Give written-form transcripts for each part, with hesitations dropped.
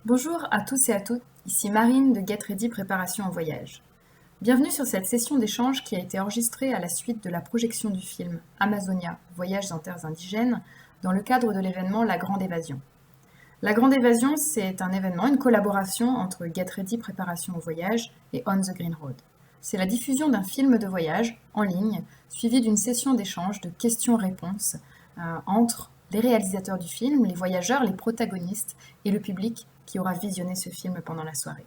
Bonjour à tous et à toutes, ici Marine de Get Ready Préparation au voyage. Bienvenue sur cette session d'échange qui a été enregistrée à la suite de la projection du film Amazonia, Voyages en terres indigènes, dans le cadre de l'événement La Grande Évasion. La Grande Évasion, c'est un événement, une collaboration entre Get Ready Préparation au voyage et On the Green Road. C'est la diffusion d'un film de voyage en ligne, suivi d'une session d'échange de questions-réponses entre les réalisateurs du film, les voyageurs, les protagonistes et le public qui aura visionné ce film pendant la soirée.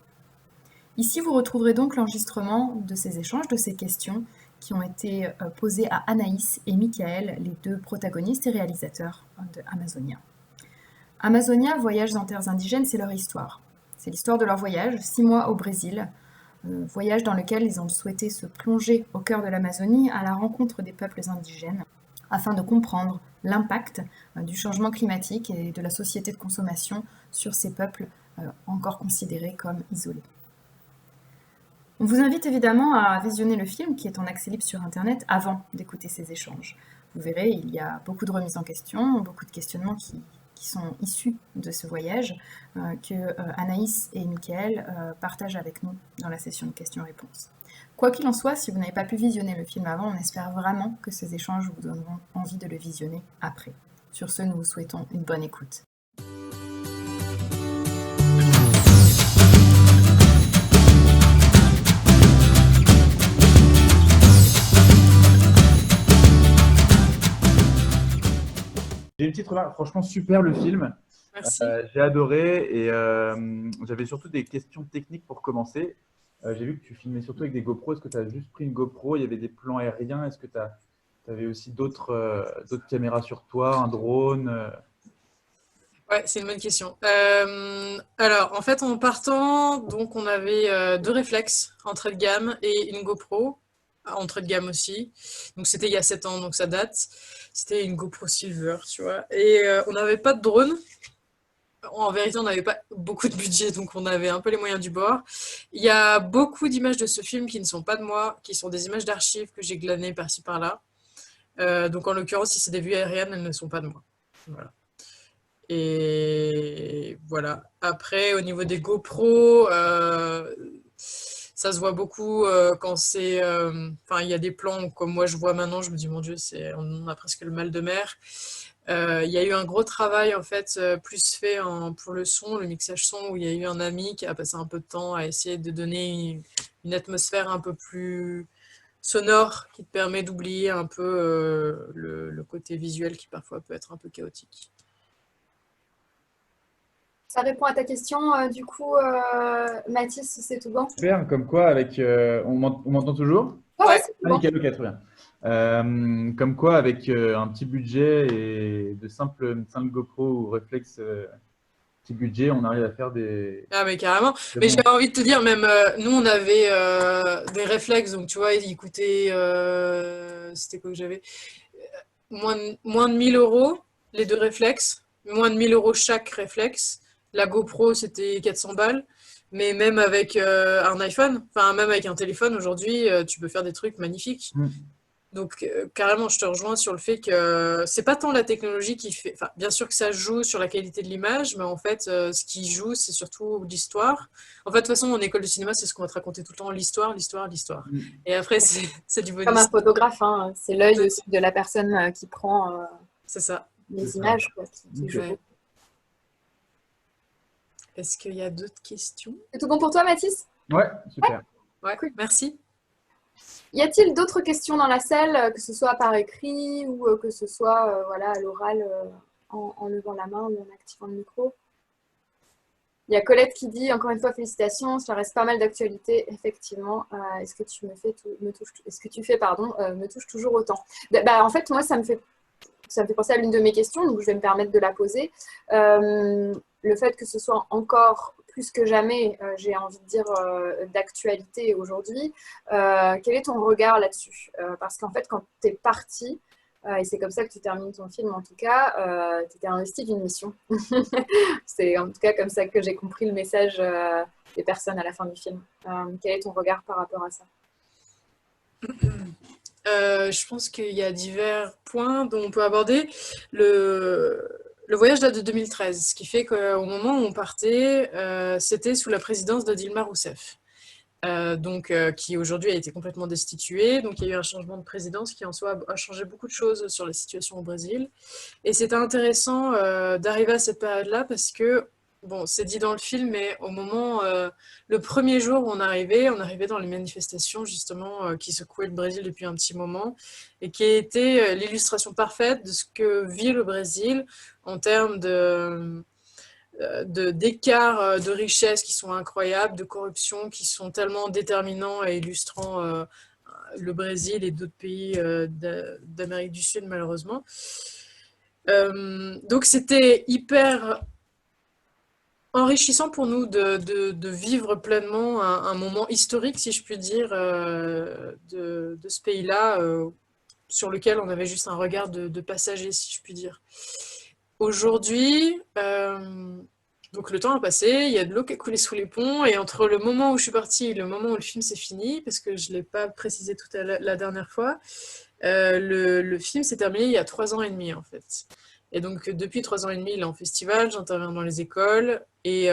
Ici, vous retrouverez donc l'enregistrement de ces échanges, de ces questions qui ont été posées à Anaïs et Michael, les deux protagonistes et réalisateurs de Amazonia. Amazonia, Voyages en terres indigènes, c'est leur histoire. C'est l'histoire de leur voyage, 6 mois au Brésil, voyage dans lequel ils ont souhaité se plonger au cœur de l'Amazonie à la rencontre des peuples indigènes, afin de comprendre l'impact du changement climatique et de la société de consommation sur ces peuples encore considérés comme isolés. On vous invite évidemment à visionner le film qui est en accès libre sur Internet avant d'écouter ces échanges. Vous verrez, il y a beaucoup de remises en question, beaucoup de questionnements qui sont issus de ce voyage que Anaïs et Michael partagent avec nous dans la session de questions-réponses. Quoi qu'il en soit, si vous n'avez pas pu visionner le film avant, on espère vraiment que ces échanges vous donneront envie de le visionner après. Sur ce, nous vous souhaitons une bonne écoute. J'ai une petite remarque, franchement super le film. Merci. J'ai adoré et j'avais surtout des questions techniques pour commencer. J'ai vu que tu filmais surtout avec des GoPro. Est-ce que tu as juste pris une GoPro? Il y avait des plans aériens. Est-ce que tu avais aussi d'autres caméras sur toi, un drone? Ouais, c'est une bonne question. Alors, en fait, en partant, donc on avait deux réflexes entrée de gamme et une GoPro entrée de gamme aussi. Donc c'était il y a 7 ans, donc ça date. C'était une GoPro Silver, tu vois. Et on n'avait pas de drone. En vérité, on n'avait pas beaucoup de budget, donc on avait un peu les moyens du bord. Il y a beaucoup d'images de ce film qui ne sont pas de moi, qui sont des images d'archives que j'ai glanées par-ci par-là. Donc en l'occurrence, si c'est des vues aériennes, elles ne sont pas de moi. Voilà. Et voilà. Après, au niveau des GoPro, ça se voit beaucoup quand c'est. Enfin, il y a des plans comme moi je vois maintenant, je me dis mon Dieu, on a presque le mal de mer. Il y a eu un gros travail en fait, plus fait pour le son, le mixage son, où il y a eu un ami qui a passé un peu de temps à essayer de donner une atmosphère un peu plus sonore qui te permet d'oublier un peu le côté visuel qui parfois peut être un peu chaotique. Ça répond à ta question, du coup, Mathis, c'est tout bon? Super, comme quoi avec on m'entend toujours? Ouais, Ouais. c'est tout Ah, bon. nickel, ok, très bien. Comme quoi avec un petit budget et de simples GoPro ou réflexes petit budget, on arrive à faire Ah mais carrément. des Mais bons. j'avais envie de te dire, même nous on avait des réflexes, donc tu vois, ils coûtaient, c'était quoi que j'avais? Moins de 1000 euros, les deux réflexes, moins de 1000 euros chaque réflexe. La GoPro c'était 400 balles. Mais même avec un iPhone, enfin même avec un téléphone aujourd'hui, tu peux faire des trucs magnifiques. Mm. Donc, carrément, je te rejoins sur le fait que c'est pas tant la technologie qui fait. Enfin, bien sûr que ça joue sur la qualité de l'image, mais en fait, ce qui joue, c'est surtout l'histoire. En fait, de toute façon, en école de cinéma, c'est ce qu'on va te raconter tout le temps, l'histoire, l'histoire, l'histoire. Mm. Et après, c'est du Comme bonus. un photographe, hein, c'est l'œil aussi de la personne qui prend C'est ça. les C'est ça. images, quoi, qui Ok. joue Ouais. beaucoup. Est-ce qu'il y a d'autres questions? C'est tout bon pour toi, Mathis? Ouais, super. Ouais, Cool. merci. Y a-t-il d'autres questions dans la salle, que ce soit par écrit ou que ce soit voilà, à l'oral en levant la main ou en activant le micro? Il y a Colette qui dit, encore une fois, félicitations, ça reste pas mal d'actualité, effectivement. Est-ce que tu me touche toujours autant? En fait, moi, ça me fait penser à l'une de mes questions, donc je vais me permettre de la poser. Le fait que ce soit encore plus que jamais, j'ai envie de dire, d'actualité aujourd'hui, quel est ton regard là-dessus? Parce qu'en fait, quand tu es parti, et c'est comme ça que tu termines ton film en tout cas, tu étais investi d'une mission. C'est en tout cas comme ça que j'ai compris le message des personnes à la fin du film. Quel est ton regard par rapport à ça? Je pense qu'il y a divers points dont on peut aborder. Le le voyage date de 2013, ce qui fait qu'au moment où on partait, c'était sous la présidence de Dilma Rousseff. Qui aujourd'hui a été complètement destituée. Donc il y a eu un changement de présidence qui en soi a changé beaucoup de choses sur la situation au Brésil. Et c'était intéressant d'arriver à cette période-là parce que, bon, c'est dit dans le film, mais au moment, le premier jour où on arrivait dans les manifestations justement qui secouaient le Brésil depuis un petit moment et qui était l'illustration parfaite de ce que vit le Brésil en termes d'écarts de richesse qui sont incroyables, de corruption qui sont tellement déterminants et illustrant le Brésil et d'autres pays d'Amérique du Sud, malheureusement. Donc c'était hyper enrichissant pour nous de vivre pleinement un moment historique, si je puis dire, de ce pays-là, sur lequel on avait juste un regard de passager, si je puis dire. Aujourd'hui, donc le temps a passé, il y a de l'eau qui a coulé sous les ponts, et entre le moment où je suis partie et le moment où le film s'est fini, parce que je ne l'ai pas précisé tout à la dernière fois, le film s'est terminé il y a 3 ans et demi en fait. Et donc depuis 3 ans et demi, il est en festival, j'interviens dans les écoles, et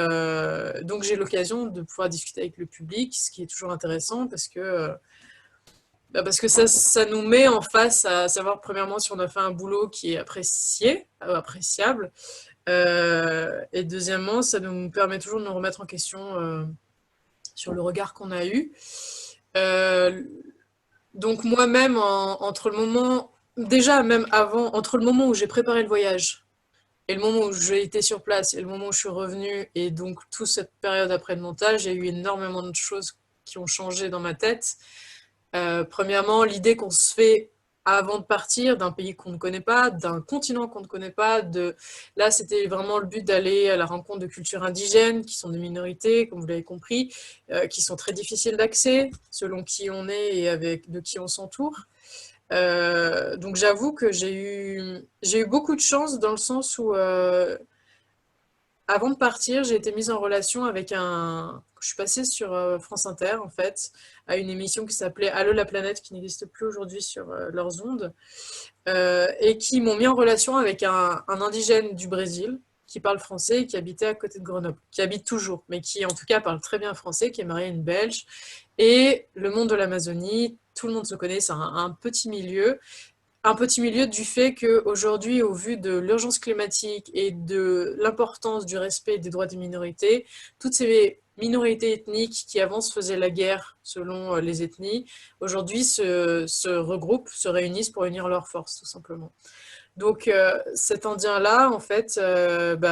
donc j'ai l'occasion de pouvoir discuter avec le public, ce qui est toujours intéressant parce que ça nous met en face à savoir premièrement si on a fait un boulot qui est appréciable, et deuxièmement, ça nous permet toujours de nous remettre en question sur le regard qu'on a eu. Donc moi-même, entre le moment, déjà même avant, entre le moment où j'ai préparé le voyage et le moment où j'ai été sur place et le moment où je suis revenue, et donc toute cette période après le montage, il y a eu énormément de choses qui ont changé dans ma tête. Premièrement, l'idée qu'on se fait avant de partir d'un pays qu'on ne connaît pas, d'un continent qu'on ne connaît pas. Là, c'était vraiment le but d'aller à la rencontre de cultures indigènes, qui sont des minorités, comme vous l'avez compris, qui sont très difficiles d'accès, selon qui on est et de qui on s'entoure. Donc j'avoue que j'ai eu beaucoup de chance dans le sens où, avant de partir, j'ai été mise en relation avec je suis passée sur France Inter, en fait, à une émission qui s'appelait Allô la planète, qui n'existe plus aujourd'hui sur leurs ondes, et qui m'ont mis en relation avec un indigène du Brésil qui parle français et qui habitait à côté de Grenoble, qui habite toujours, mais qui en tout cas parle très bien français, qui est marié à une Belge. Et le monde de l'Amazonie, tout le monde se connaît, c'est un petit milieu. Un petit milieu du fait qu'aujourd'hui, au vu de l'urgence climatique et de l'importance du respect des droits des minorités, toutes ces minorités ethniques qui avant se faisaient la guerre selon les ethnies, aujourd'hui se regroupent, se réunissent pour unir leurs forces, tout simplement. Donc cet Indien-là, en fait,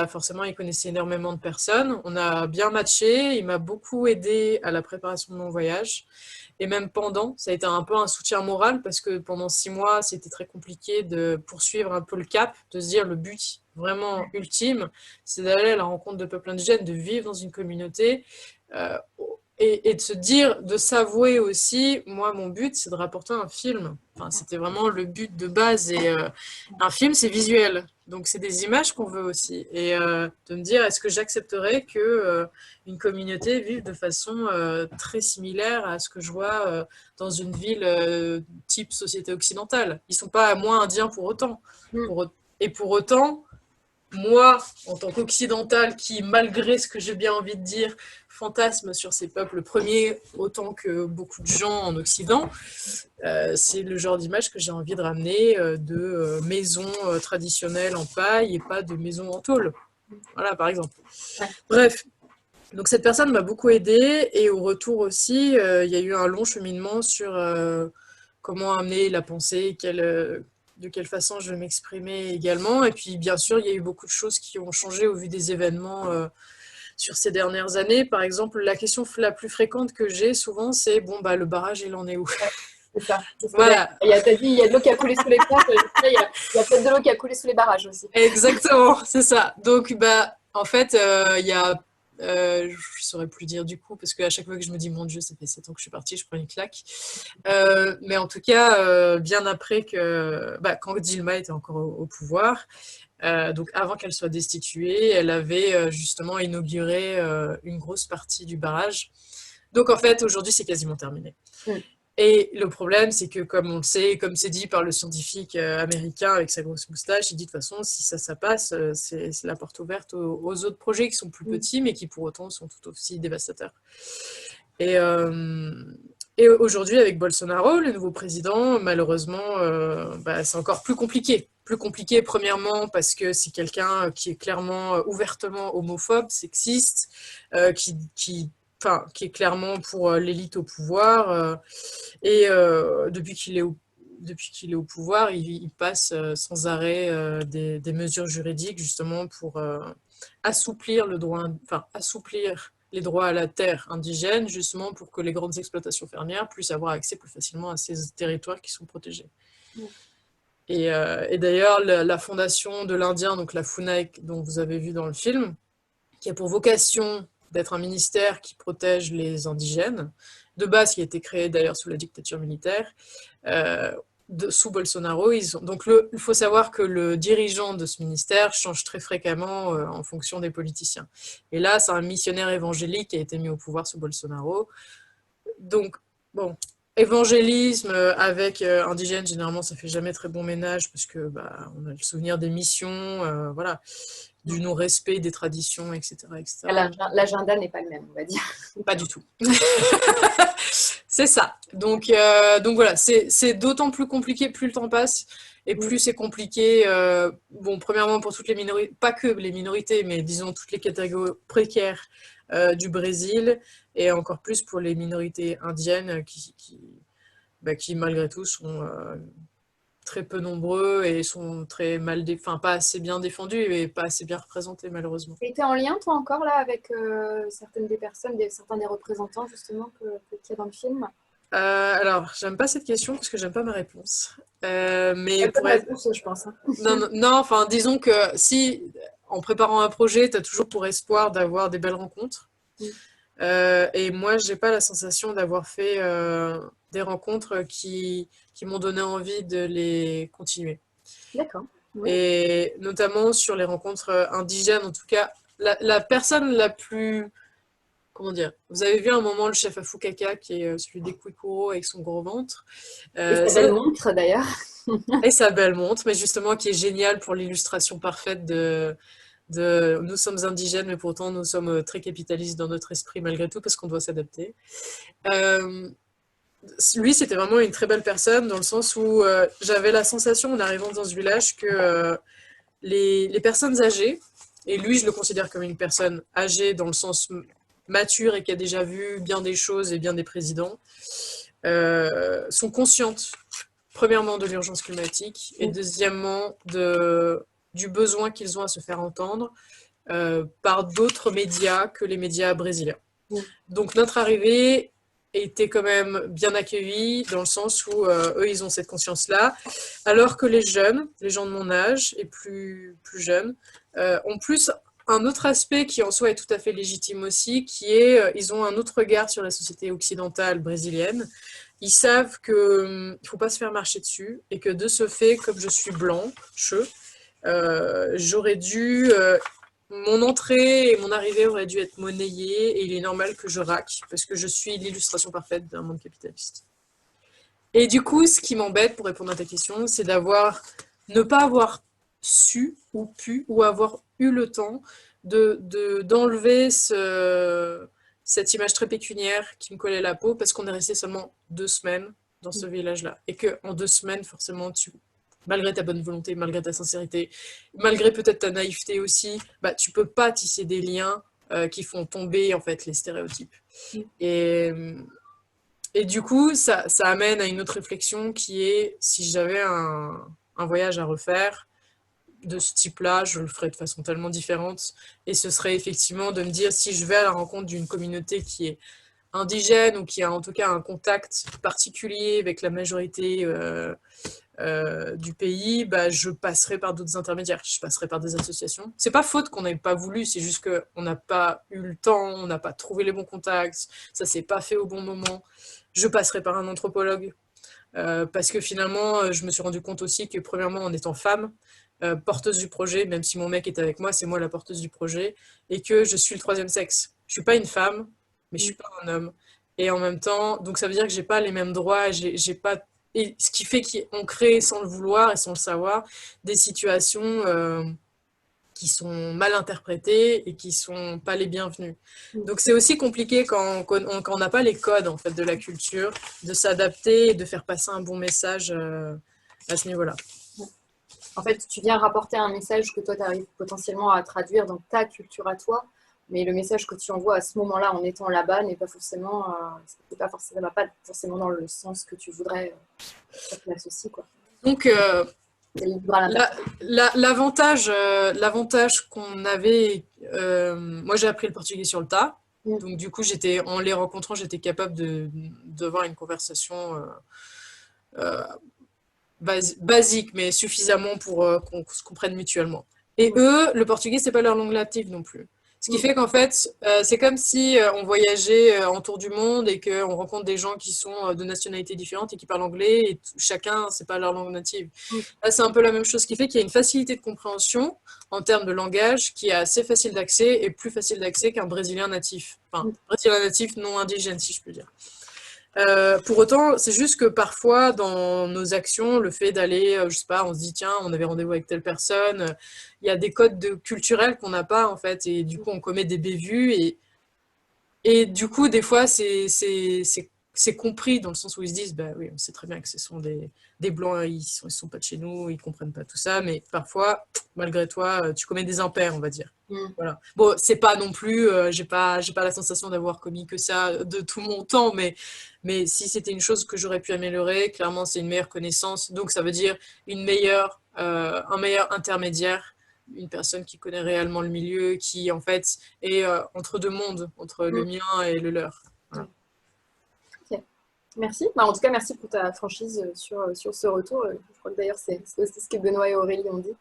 forcément, il connaissait énormément de personnes. On a bien matché, il m'a beaucoup aidé à la préparation de mon voyage. Et même pendant, ça a été un peu un soutien moral parce que pendant 6 mois, c'était très compliqué de poursuivre un peu le cap, de se dire le but vraiment ultime, c'est d'aller à la rencontre de peuples indigènes, de vivre dans une communauté, euh, et de se dire, de s'avouer aussi, moi mon but c'est de rapporter un film. Enfin, c'était vraiment le but de base, et un film c'est visuel. Donc c'est des images qu'on veut aussi. Et de me dire, est-ce que j'accepterais que une communauté vive de façon très similaire à ce que je vois dans une ville type société occidentale. Ils sont pas moins indiens pour autant. Et pour autant, moi, en tant qu'occidental, qui, malgré ce que j'ai bien envie de dire, fantasme sur ces peuples premiers autant que beaucoup de gens en Occident, c'est le genre d'image que j'ai envie de ramener de maisons traditionnelles en paille et pas de maisons en tôle. Voilà, par exemple. Ouais. Bref, donc cette personne m'a beaucoup aidée, et au retour aussi, il y a eu un long cheminement sur comment amener la pensée, de quelle façon je vais m'exprimer également. Et puis, bien sûr, il y a eu beaucoup de choses qui ont changé au vu des événements sur ces dernières années. Par exemple, la question la plus fréquente que j'ai souvent, c'est bon, le barrage, il en est où? C'est ça. Voilà. T'as dit, il y a de l'eau qui a coulé sous les ponts. Il y a peut-être de l'eau qui a coulé sous les barrages aussi. Exactement, c'est ça. Donc, en fait, il y a. Je ne saurais plus dire du coup, parce qu'à chaque fois que je me dis, mon Dieu, ça fait 7 ans que je suis partie, je prends une claque. Mais en tout cas, bien après quand Dilma était encore au pouvoir, donc avant qu'elle soit destituée, elle avait justement inauguré une grosse partie du barrage. Donc en fait, aujourd'hui, c'est quasiment terminé. Et le problème, c'est que, comme on le sait, comme c'est dit par le scientifique américain avec sa grosse moustache, il dit de toute façon, si ça passe, c'est la porte ouverte aux autres projets qui sont plus petits, mais qui pour autant sont tout aussi dévastateurs. Et aujourd'hui, avec Bolsonaro, le nouveau président, malheureusement, c'est encore plus compliqué. Plus compliqué, premièrement, parce que c'est quelqu'un qui est clairement ouvertement homophobe, sexiste, qui est clairement pour l'élite au pouvoir. Depuis qu'il est au pouvoir, il passe sans arrêt des mesures juridiques justement pour assouplir les droits à la terre indigène, justement pour que les grandes exploitations fermières puissent avoir accès plus facilement à ces territoires qui sont protégés. Et d'ailleurs, la fondation de l'Indien, donc la FUNAIC, dont vous avez vu dans le film, qui a pour vocation d'être un ministère qui protège les indigènes, de base qui a été créé d'ailleurs sous la dictature militaire, sous Bolsonaro. Donc il faut savoir que le dirigeant de ce ministère change très fréquemment en fonction des politiciens. Et là, c'est un missionnaire évangélique qui a été mis au pouvoir sous Bolsonaro. Donc, bon, évangélisme avec indigène, généralement, ça fait jamais très bon ménage parce que on a le souvenir des missions, voilà, du non-respect des traditions, etc. L'agenda n'est pas le même, on va dire. Pas du tout. C'est ça. Donc voilà, c'est d'autant plus compliqué plus le temps passe et plus c'est compliqué. Premièrement pour toutes les minorités, pas que les minorités, mais disons toutes les catégories précaires du Brésil et encore plus pour les minorités indiennes qui malgré tout sont très peu nombreux et sont très pas assez bien défendus et pas assez bien représentés malheureusement. Et tu es en lien toi encore là avec certaines des personnes, certains des représentants justement qu'il y a dans le film? Alors, j'aime pas cette question parce que j'aime pas ma réponse. Mais pour être... réponse, je pense. Hein. Non, enfin, disons que si, en préparant un projet, tu as toujours pour espoir d'avoir des belles rencontres. Et moi, j'ai pas la sensation d'avoir fait des rencontres qui m'ont donné envie de les continuer. D'accord. Ouais. Et notamment sur les rencontres indigènes, en tout cas, la personne la plus... Comment dire? Vous avez vu à un moment le chef Afukaka, qui est celui des Kwikuro avec son gros ventre. Et sa belle montre d'ailleurs. Et sa belle montre, mais justement qui est géniale pour l'illustration parfaite de nous sommes indigènes, mais pourtant nous sommes très capitalistes dans notre esprit malgré tout, parce qu'on doit s'adapter. Lui, c'était vraiment une très belle personne, dans le sens où j'avais la sensation, en arrivant dans ce village, que les personnes âgées, et lui, je le considère comme une personne âgée dans le sens mature et qui a déjà vu bien des choses et bien des présidents, sont conscientes, premièrement, de l'urgence climatique et deuxièmement, du besoin qu'ils ont à se faire entendre par d'autres médias que les médias brésiliens. Donc notre arrivée était quand même bien accueillie dans le sens où eux, ils ont cette conscience-là, alors que les jeunes, les gens de mon âge et plus jeunes, ont plus un autre aspect qui en soi est tout à fait légitime aussi, qui est ils ont un autre regard sur la société occidentale brésilienne. Ils savent qu'il ne faut pas se faire marcher dessus et que de ce fait, comme je suis blanche, j'aurais dû... mon entrée et mon arrivée auraient dû être monnayées et il est normal que je raque parce que je suis l'illustration parfaite d'un monde capitaliste. Et du coup, ce qui m'embête, pour répondre à ta question, c'est ne pas avoir su ou pu ou avoir eu le temps d'enlever cette image très pécuniaire qui me collait la peau parce qu'on est resté seulement 2 semaines dans ce village-là. Et qu'en 2 semaines, forcément, malgré ta bonne volonté, malgré ta sincérité, malgré peut-être ta naïveté aussi, tu peux pas tisser des liens qui font tomber en fait les stéréotypes. Et du coup, ça amène à une autre réflexion qui est, si j'avais un voyage à refaire de ce type-là, je le ferais de façon tellement différente. Et ce serait effectivement de me dire, si je vais à la rencontre d'une communauté qui est indigène ou qui a en tout cas un contact particulier avec la majorité du pays, je passerai par d'autres intermédiaires, je passerai par des associations. C'est pas faute qu'on n'ait pas voulu, c'est juste qu'on n'a pas eu le temps, on n'a pas trouvé les bons contacts, ça s'est pas fait au bon moment. Je passerai par un anthropologue parce que finalement, je me suis rendu compte aussi que premièrement, en étant femme, porteuse du projet, même si mon mec est avec moi, c'est moi la porteuse du projet, et que je suis le 3e sexe. Je suis pas une femme, mais je suis pas un homme. Et en même temps, donc ça veut dire que j'ai pas les mêmes droits, j'ai pas, et ce qui fait qu'on crée sans le vouloir et sans le savoir des situations qui sont mal interprétées et qui sont pas les bienvenues. Donc c'est aussi compliqué quand on n'a pas les codes en fait de la culture, de s'adapter et de faire passer un bon message à ce niveau-là. En fait, tu viens rapporter un message que toi, tu arrives potentiellement à traduire dans ta culture à toi, mais le message que tu envoies à ce moment-là, en étant là-bas, n'est pas forcément, va pas forcément dans le sens que tu voudrais que tu l'associes, quoi. Donc, C'est libre à l'avantage qu'on avait, moi j'ai appris le portugais sur le tas, donc du coup en les rencontrant, j'étais capable d'avoir une conversation basique, mais suffisamment pour qu'on se comprenne mutuellement. Et eux, le portugais, c'est pas leur langue native non plus. Ce qui fait qu'en fait, c'est comme si on voyageait en tour du monde et qu'on rencontre des gens qui sont de nationalités différentes et qui parlent anglais et chacun, c'est pas leur langue native. Là, c'est un peu la même chose, ce qui fait qu'il y a une facilité de compréhension en termes de langage qui est assez facile d'accès et plus facile d'accès qu'un brésilien natif. Enfin, brésilien natif non indigène, si je peux dire. Pour autant, c'est juste que parfois, dans nos actions, le fait d'aller, je sais pas, on se dit, tiens, on avait rendez-vous avec telle personne, il y a des codes culturels qu'on n'a pas, en fait, et du coup, on commet des bévues, et du coup, des fois, c'est compris dans le sens où ils se disent, bah oui, on sait très bien que ce sont des blancs, ils sont pas de chez nous, ils comprennent pas tout ça, mais parfois, malgré toi, tu commets des impairs, on va dire. Voilà. Bon, c'est pas non plus, j'ai pas la sensation d'avoir commis que ça de tout mon temps, mais si c'était une chose que j'aurais pu améliorer, clairement, c'est une meilleure connaissance. Donc, ça veut dire un meilleur intermédiaire, une personne qui connaît réellement le milieu, qui en fait est entre deux mondes, entre le mien et le leur. Voilà. Okay. Merci. En tout cas, merci pour ta franchise sur ce retour. Je crois que d'ailleurs, c'est aussi ce que Benoît et Aurélie ont dit.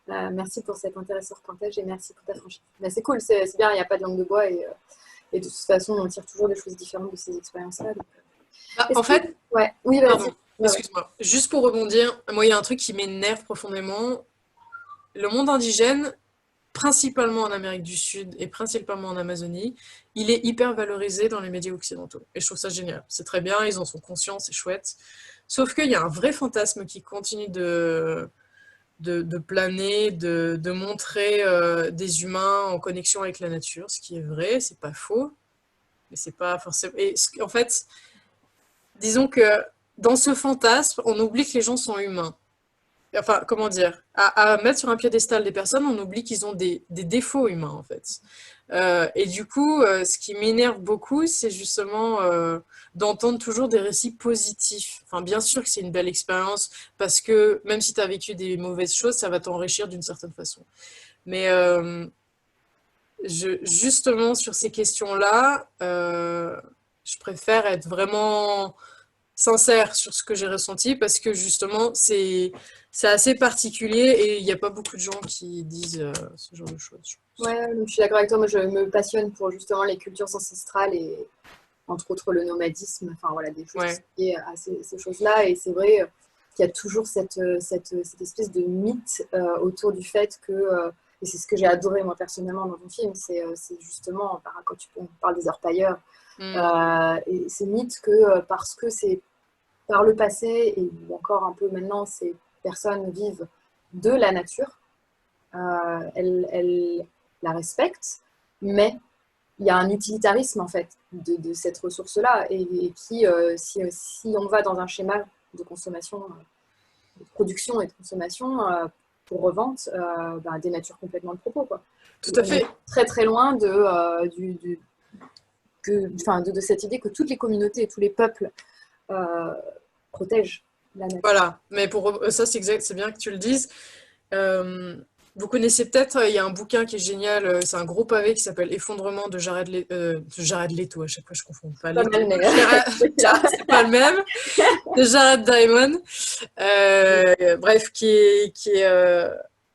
Merci pour cet intéressant partage et merci pour ta franchise. Mais c'est cool, c'est bien, il n'y a pas de langue de bois et de toute façon, on tire toujours des choses différentes de ces expériences-là. En fait, ouais. Oui, vas-y. Excuse-moi. Juste pour rebondir, moi, il y a un truc qui m'énerve profondément. Le monde indigène, principalement en Amérique du Sud et principalement en Amazonie, il est hyper valorisé dans les médias occidentaux. Et je trouve ça génial. C'est très bien, ils en sont conscients, c'est chouette. Sauf qu'il y a un vrai fantasme qui continue de planer, de montrer des humains en connexion avec la nature, ce qui est vrai, c'est pas faux, mais c'est pas forcément... Et en fait, disons que dans ce fantasme, on oublie que les gens sont humains. Enfin, comment dire, à mettre sur un piédestal des personnes, on oublie qu'ils ont des défauts humains, en fait. Et du coup, ce qui m'énerve beaucoup, c'est justement d'entendre toujours des récits positifs. Enfin, bien sûr que c'est une belle expérience, parce que même si tu as vécu des mauvaises choses, ça va t'enrichir d'une certaine façon. Mais justement, sur ces questions-là, je préfère être vraiment sincère sur ce que j'ai ressenti parce que justement c'est assez particulier et il n'y a pas beaucoup de gens qui disent ce genre de choses. Ouais, je suis d'accord avec toi. Moi, je me passionne pour justement les cultures ancestrales et entre autres le nomadisme. Enfin voilà, des choses liées à ces choses-là. Et c'est vrai qu'il y a toujours cette espèce de mythe autour du fait que et c'est ce que j'ai adoré moi personnellement dans ton film, c'est justement quand on parle des orpailleurs. Et ce mythe que parce que c'est par le passé et encore un peu maintenant, ces personnes vivent de la nature, elles la respectent, mais il y a un utilitarisme en fait de cette ressource-là et qui, si on va dans un schéma de consommation, de production et de consommation pour revente, dénature complètement le propos, quoi. Tout à fait. Très très loin de cette idée que toutes les communautés et tous les peuples protègent la nature. Voilà, mais pour ça c'est bien que tu le dises. Vous connaissez peut-être, il y a un bouquin qui est génial, c'est un gros pavé qui s'appelle Effondrement de Jared Leto, à chaque fois je confonds pas les c'est pas le même, de Jared Diamond. Bref, qui est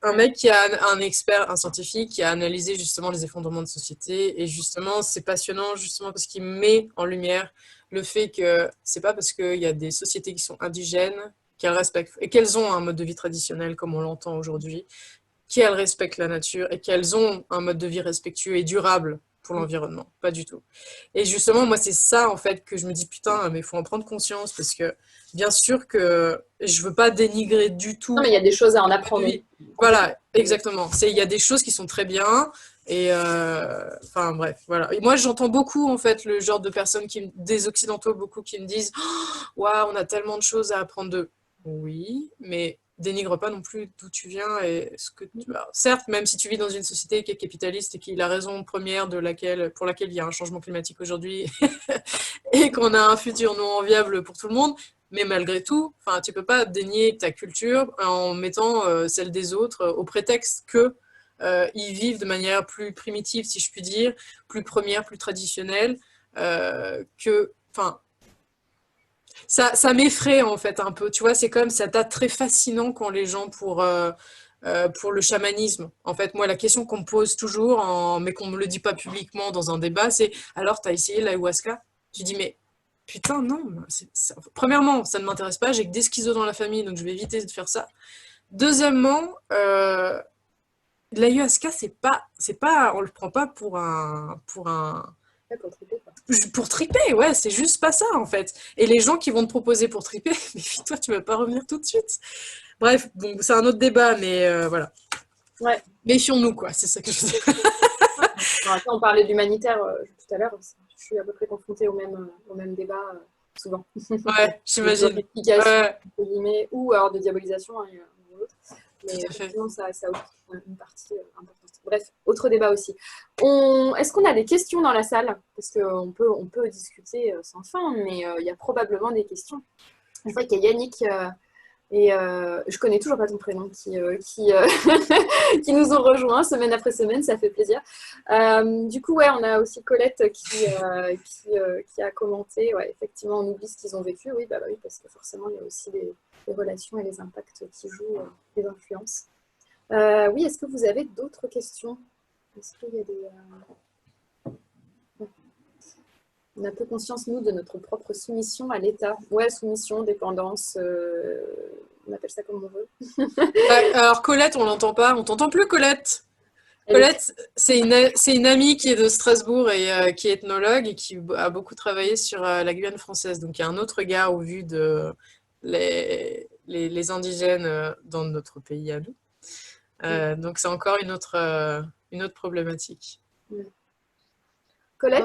un mec qui a un expert, un scientifique qui a analysé justement les effondrements de société et justement c'est passionnant justement parce qu'il met en lumière le fait que c'est pas parce qu'il y a des sociétés qui sont indigènes qu'elles respectent et qu'elles ont un mode de vie traditionnel comme on l'entend aujourd'hui, qu'elles respectent la nature et qu'elles ont un mode de vie respectueux et durable pour l'environnement, pas du tout. Et justement, moi, c'est ça, en fait, que je me dis, putain, mais il faut en prendre conscience, parce que bien sûr que je veux pas dénigrer du tout. Non, mais il y a des choses à en apprendre. Voilà, exactement. Il y a des choses qui sont très bien, et enfin, bref, voilà. Et moi, j'entends beaucoup, en fait, le genre de personnes, des Occidentaux, beaucoup qui me disent, waouh, on a tellement de choses à apprendre d'eux. Oui, mais dénigre pas non plus d'où tu viens et ce que tu as. Certes, même si tu vis dans une société qui est capitaliste et qui est la raison première pour laquelle il y a un changement climatique aujourd'hui et qu'on a un futur non enviable pour tout le monde, mais malgré tout, enfin, tu peux pas dénier ta culture en mettant celle des autres au prétexte que ils vivent de manière plus primitive, si je puis dire, plus première, plus traditionnelle, enfin, ça m'effraie en fait un peu, tu vois, c'est comme ça très fascinant quand les gens pour le chamanisme. En fait, moi, la question qu'on me pose toujours, mais qu'on ne me le dit pas publiquement dans un débat, c'est alors, tu as essayé l'ayahuasca? Tu dis, mais putain, non. Premièrement, ça ne m'intéresse pas, j'ai que des schizos dans la famille, donc je vais éviter de faire ça. Deuxièmement, l'ayahuasca, on le prend pas pour pour triper, ouais, c'est juste pas ça en fait. Et les gens qui vont te proposer pour triper, mais toi, tu vas pas revenir tout de suite. Bref, bon, c'est un autre débat, mais voilà. Ouais. Méfions-nous, quoi, c'est ça que je veux dire. On parlait d'humanitaire tout à l'heure, je suis à peu près confrontée au même débat souvent. Ouais, j'imagine. Ouais. Ou alors de diabolisation, hein, ou l'autre. Mais effectivement, ça occupe une partie importante. Bref, autre débat aussi. Est-ce qu'on a des questions dans la salle? Parce qu'on peut discuter sans fin, mais il y a probablement des questions. Je vois qu'il y a Yannick et je connais toujours pas ton prénom qui qui nous ont rejoints semaine après semaine, ça fait plaisir. Du coup, ouais, on a aussi Colette qui a commenté. Ouais, effectivement, on oublie ce qu'ils ont vécu. Oui, bah oui, parce que forcément, il y a aussi les relations et les impacts qui jouent, les influences. Oui, est-ce que vous avez d'autres questions? Est-ce qu'il y a des... On a peu conscience, nous, de notre propre soumission à l'État. Ouais, soumission, dépendance, on appelle ça comme on veut. Alors, Colette, on l'entend pas. On t'entend plus, Colette? Colette, c'est une amie qui est de Strasbourg et qui est ethnologue et qui a beaucoup travaillé sur la Guyane française. Donc, il y a un autre regard au vu de les indigènes dans notre pays à nous. Donc, c'est encore une autre problématique. Colette?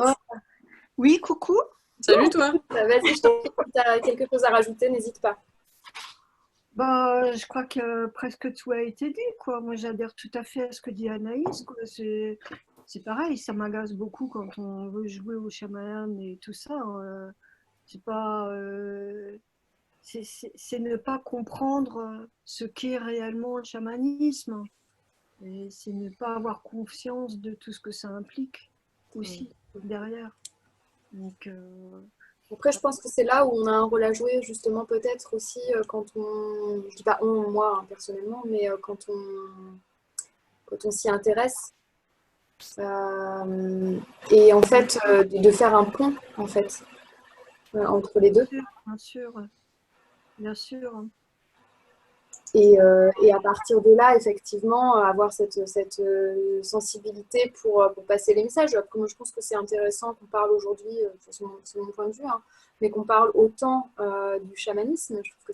Oui, coucou. Salut, toi. Vas-y, je t'en prie, si tu as quelque chose à rajouter, n'hésite pas. Je crois que presque tout a été dit, quoi. Moi, j'adhère tout à fait à ce que dit Anaïs, quoi. C'est pareil, ça m'agace beaucoup quand on veut jouer au chaman et tout ça. C'est pas... c'est ne pas comprendre ce qu'est réellement le chamanisme. Et c'est ne pas avoir conscience de tout ce que ça implique aussi derrière. Donc, après, je pense que c'est là où on a un rôle à jouer, justement, peut-être aussi quand on, je dis pas on, moi, hein, personnellement, mais quand on s'y intéresse. Et en fait, de faire un pont, en fait, entre les deux. Bien sûr, bien sûr. Et à partir de là, effectivement, avoir cette sensibilité pour passer les messages. Après, moi, je pense que c'est intéressant qu'on parle aujourd'hui, c'est mon point de vue, hein, mais qu'on parle autant du chamanisme. Je trouve que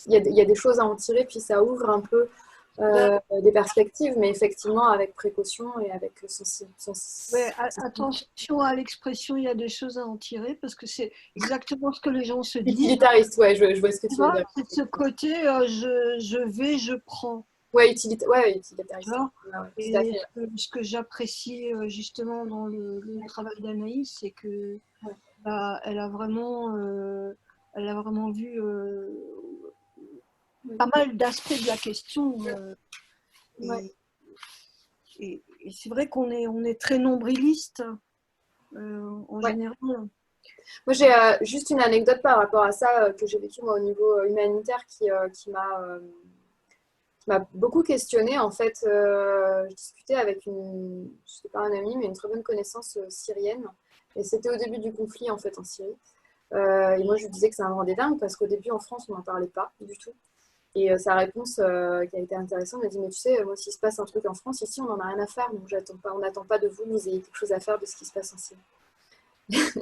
il y a des choses à en tirer, puis ça ouvre un peu des perspectives, mais effectivement avec précaution et avec sensibilité. Ouais, attention à l'expression, il y a des choses à en tirer, parce que c'est exactement ce que les gens se disent. Utilitariste, ouais, je vois ce que tu veux dire. C'est ce côté, je prends. Ouais, utilitariste. Et ce que j'apprécie justement dans le travail d'Anaïs, c'est que elle a vraiment vu pas mal d'aspects de la question. Et c'est vrai qu'on est très nombriliste en général. Moi, j'ai juste une anecdote par rapport à ça que j'ai vécu moi, au niveau humanitaire qui m'a beaucoup questionnée. En fait, je discutais avec je sais pas un ami, mais une très bonne connaissance syrienne. Et c'était au début du conflit en fait en Syrie. Et moi, je lui disais que ça me rendait dingue parce qu'au début en France, on n'en parlait pas du tout. Et sa réponse qui a été intéressante, elle a dit, mais tu sais, moi, s'il se passe un truc en France, ici, on n'en a rien à faire, donc on n'attend pas de vous que vous ayez quelque chose à faire de ce qui se passe en Syrie.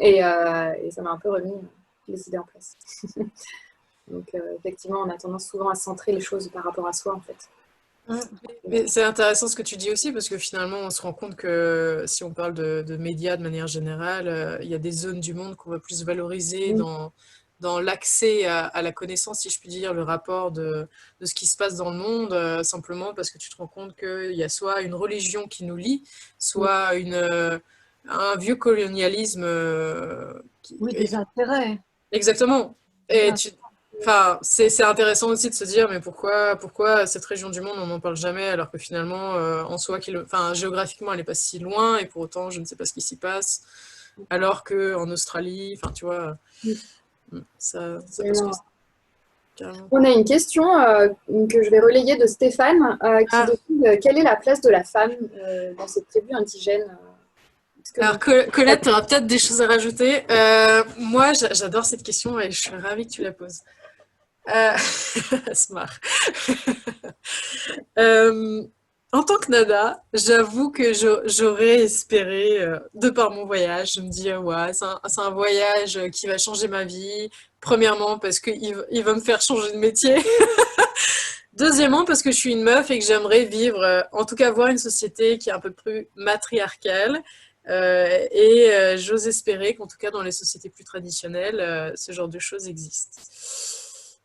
Et ça m'a un peu remis les idées en place. Donc, effectivement, on a tendance souvent à centrer les choses par rapport à soi, en fait. Mais c'est intéressant ce que tu dis aussi, parce que finalement, on se rend compte que si on parle de médias de manière générale, il y a des zones du monde qu'on va plus valoriser dans l'accès à la connaissance, si je puis dire, le rapport de ce qui se passe dans le monde, simplement parce que tu te rends compte qu'il y a soit une religion qui nous lie, soit un vieux colonialisme. Oui, des intérêts. Exactement. Et Ah, enfin, c'est intéressant aussi de se dire, mais pourquoi cette région du monde, on n'en parle jamais, alors que finalement, en soi, enfin, géographiquement, elle n'est pas si loin, et pour autant, je ne sais pas ce qui s'y passe, alors qu'en Australie, enfin, tu vois, ça peut se Vraiment. passer. Carrément. On a une question que je vais relayer de Stéphane qui demande quelle est la place de la femme dans cette tribu indigène. Alors, Colette, tu auras peut-être des choses à rajouter. Moi, j'adore cette question et je suis ravie que tu la poses. Elle se marre. En tant que nana, j'avoue que j'aurais espéré, de par mon voyage, je me dis, ouais, c'est un voyage qui va changer ma vie. Premièrement, parce qu'il va me faire changer de métier. Deuxièmement, parce que je suis une meuf et que j'aimerais vivre, en tout cas voir une société qui est un peu plus matriarcale. J'ose espérer qu'en tout cas dans les sociétés plus traditionnelles, ce genre de choses existent.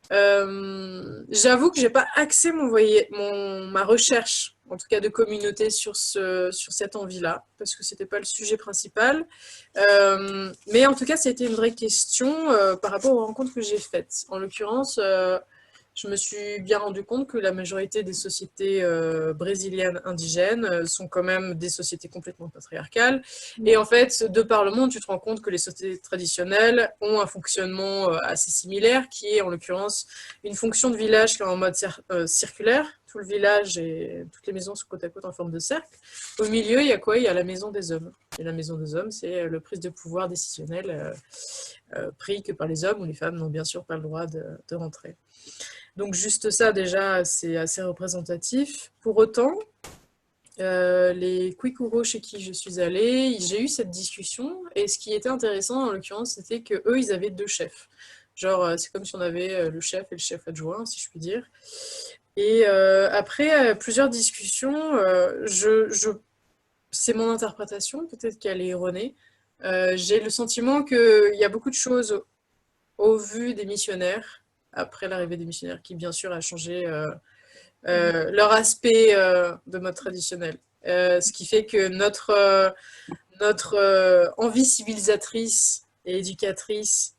J'avoue que j'ai pas axé ma recherche, en tout cas de communauté, sur cette envie-là, parce que c'était pas le sujet principal. Mais en tout cas, c'était une vraie question par rapport aux rencontres que j'ai faites. En l'occurrence, je me suis bien rendu compte que la majorité des sociétés brésiliennes indigènes sont quand même des sociétés complètement patriarcales. Et en fait, de par le monde, tu te rends compte que les sociétés traditionnelles ont un fonctionnement assez similaire, qui est en l'occurrence une fonction de village qui est en mode circulaire. Tout le village et toutes les maisons sont côte à côte en forme de cercle. Au milieu, il y a quoi? Il y a la maison des hommes. Et la maison des hommes, c'est le prise de pouvoir décisionnel pris que par les hommes, où les femmes n'ont bien sûr pas le droit de rentrer. Donc juste ça, déjà, c'est assez représentatif. Pour autant, les Kwikuro chez qui je suis allée, j'ai eu cette discussion, et ce qui était intéressant, en l'occurrence, c'était qu'eux, ils avaient deux chefs. Genre, c'est comme si on avait le chef et le chef adjoint, si je puis dire. Et après plusieurs discussions, c'est mon interprétation, peut-être qu'elle est erronée. J'ai le sentiment qu'il y a beaucoup de choses au vu des missionnaires, après l'arrivée des missionnaires, qui bien sûr a changé leur aspect de mode traditionnel. Ce qui fait que notre envie civilisatrice et éducatrice